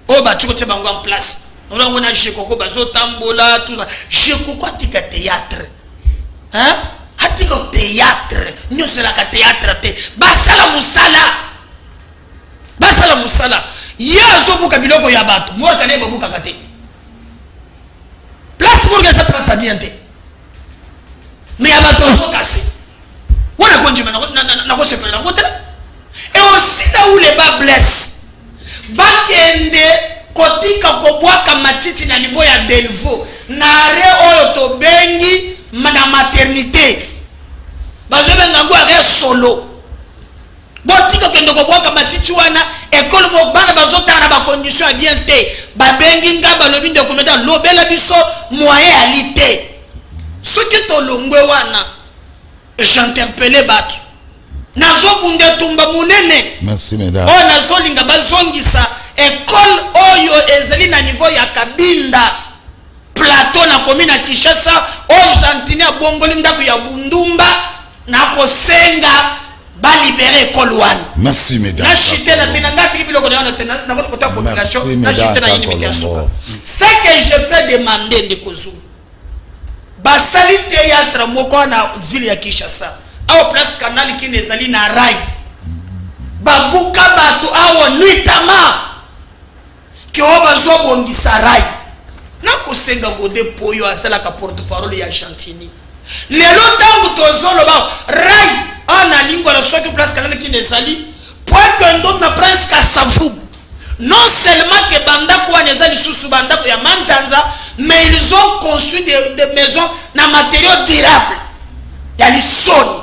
Oh, tu as bango en place. Nous avons un Jekoko, Bazo Tambola, tout ça. Jekoko, tu as théâtre. hein atiko théâtre nyonso la théâtre te basala musala ye azobuka biloko ya bato mwaka ne babuka kate place pour que ça passe bien te mais ya bato zo cassé wana konjima na ko sepela ngote et aussi là où les bas blessent bakende kotika kobwaka matiti na niveau ya Delvaux na re oyo to bengi na maternité bazobenga ngo are solo botika kende kobwaka matiti wana école mo bana bazotana na ba condition bien te babengi nga balobi ndeko meda lobela biso moyenalité soki to longwe wana j'interpellais batu nazo bunde tumba munene
Merci mesdames.
oh nazo linga bazongisa école oyo ezali na niveau ya Kabinda plateau na commune ya Kinshasa o Gentini ya bongoli ndako ya Bundumba na kosenga ba libérer école wana.
Merci mesdames.
Na chité na tena ngati biloko na na côté population na chité na inimikasuka. Ce que je peux demander de Kozu basali théâtre moko na ville ya Kinshasa au place canal qui nezali na rai babuka batu awo nuitama ki oba zo bongisa rai na kosenga gode poyo asala ka porte parole ya Chantini lelo tangu tozolo ba rai ana lingwa la soki place canal qui nezali point que ndo na prince Kasavu non seulement que banda kwa nezali susu banda ya Manzanza mais ils ont construit des maisons na matériaux durables ya lisoni.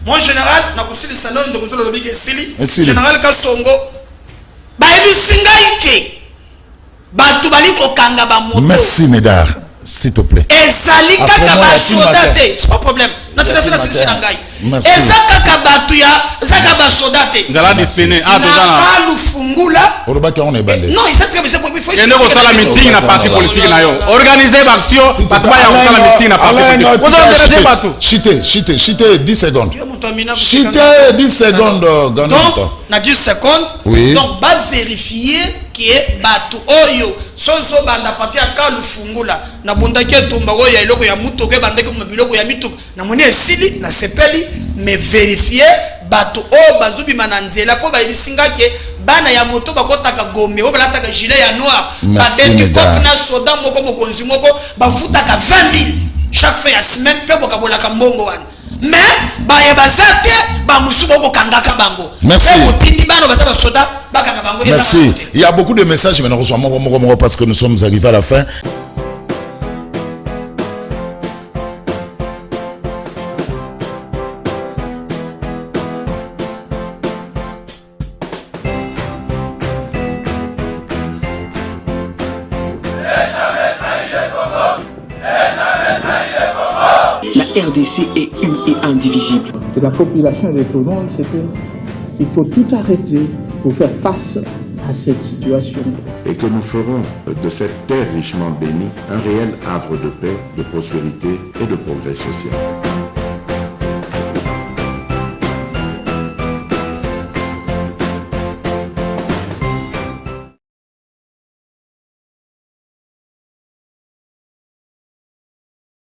Mon général na kusili salon de kusolo lobike sili général Kasongo ba ebisingaike batu baliko kanga ba moto.
Merci mesdames, s'il te plaît.
Ezali kaka ba soldate, c'est pas problème. Na tena sina sisi na ngai. Ezaka kaka batu ya zaka ba soldate.
Ngala dispene a tozana.
Na kalu fungula.
Orobaki on est bandé.
Non, il s'est prévu pour il faut.
Yende ko sala meeting na parti politique na yo. Organiser ba action, batu ba ya sala meeting na parti politique. Vous organiser batu.
Chité 10 secondes. Chité 10 secondes
donc na 10 secondes.
Oui.
Donc ba vérifier que batu oyo sonso banda pati akalu fungula na bundaki etumba oyo ya iloko ya mutu ke bandaki mu biloko ya mitu na moni esili na sepeli mais vérifier batu o bazubi mananzela po ba ibisinga ke bana ya moto bakotaka gome o balataka gilet ya noir badenti kopi na soda moko mokonzi moko bafutaka 20 000 chaque fin ya semaine pe bokabolaka mbongo wana mais baye bazate ba musubo ko kangaka bango.
Merci.
Merci.
Il y a beaucoup de messages mais nous recevons parce que nous sommes arrivés à la fin.
La RDC est une et indivisible.
De la population de Toulon, c'est qu'il faut tout arrêter pour faire face à cette situation.
Et que nous ferons de cette terre richement bénie un réel havre de paix, de prospérité et de progrès social.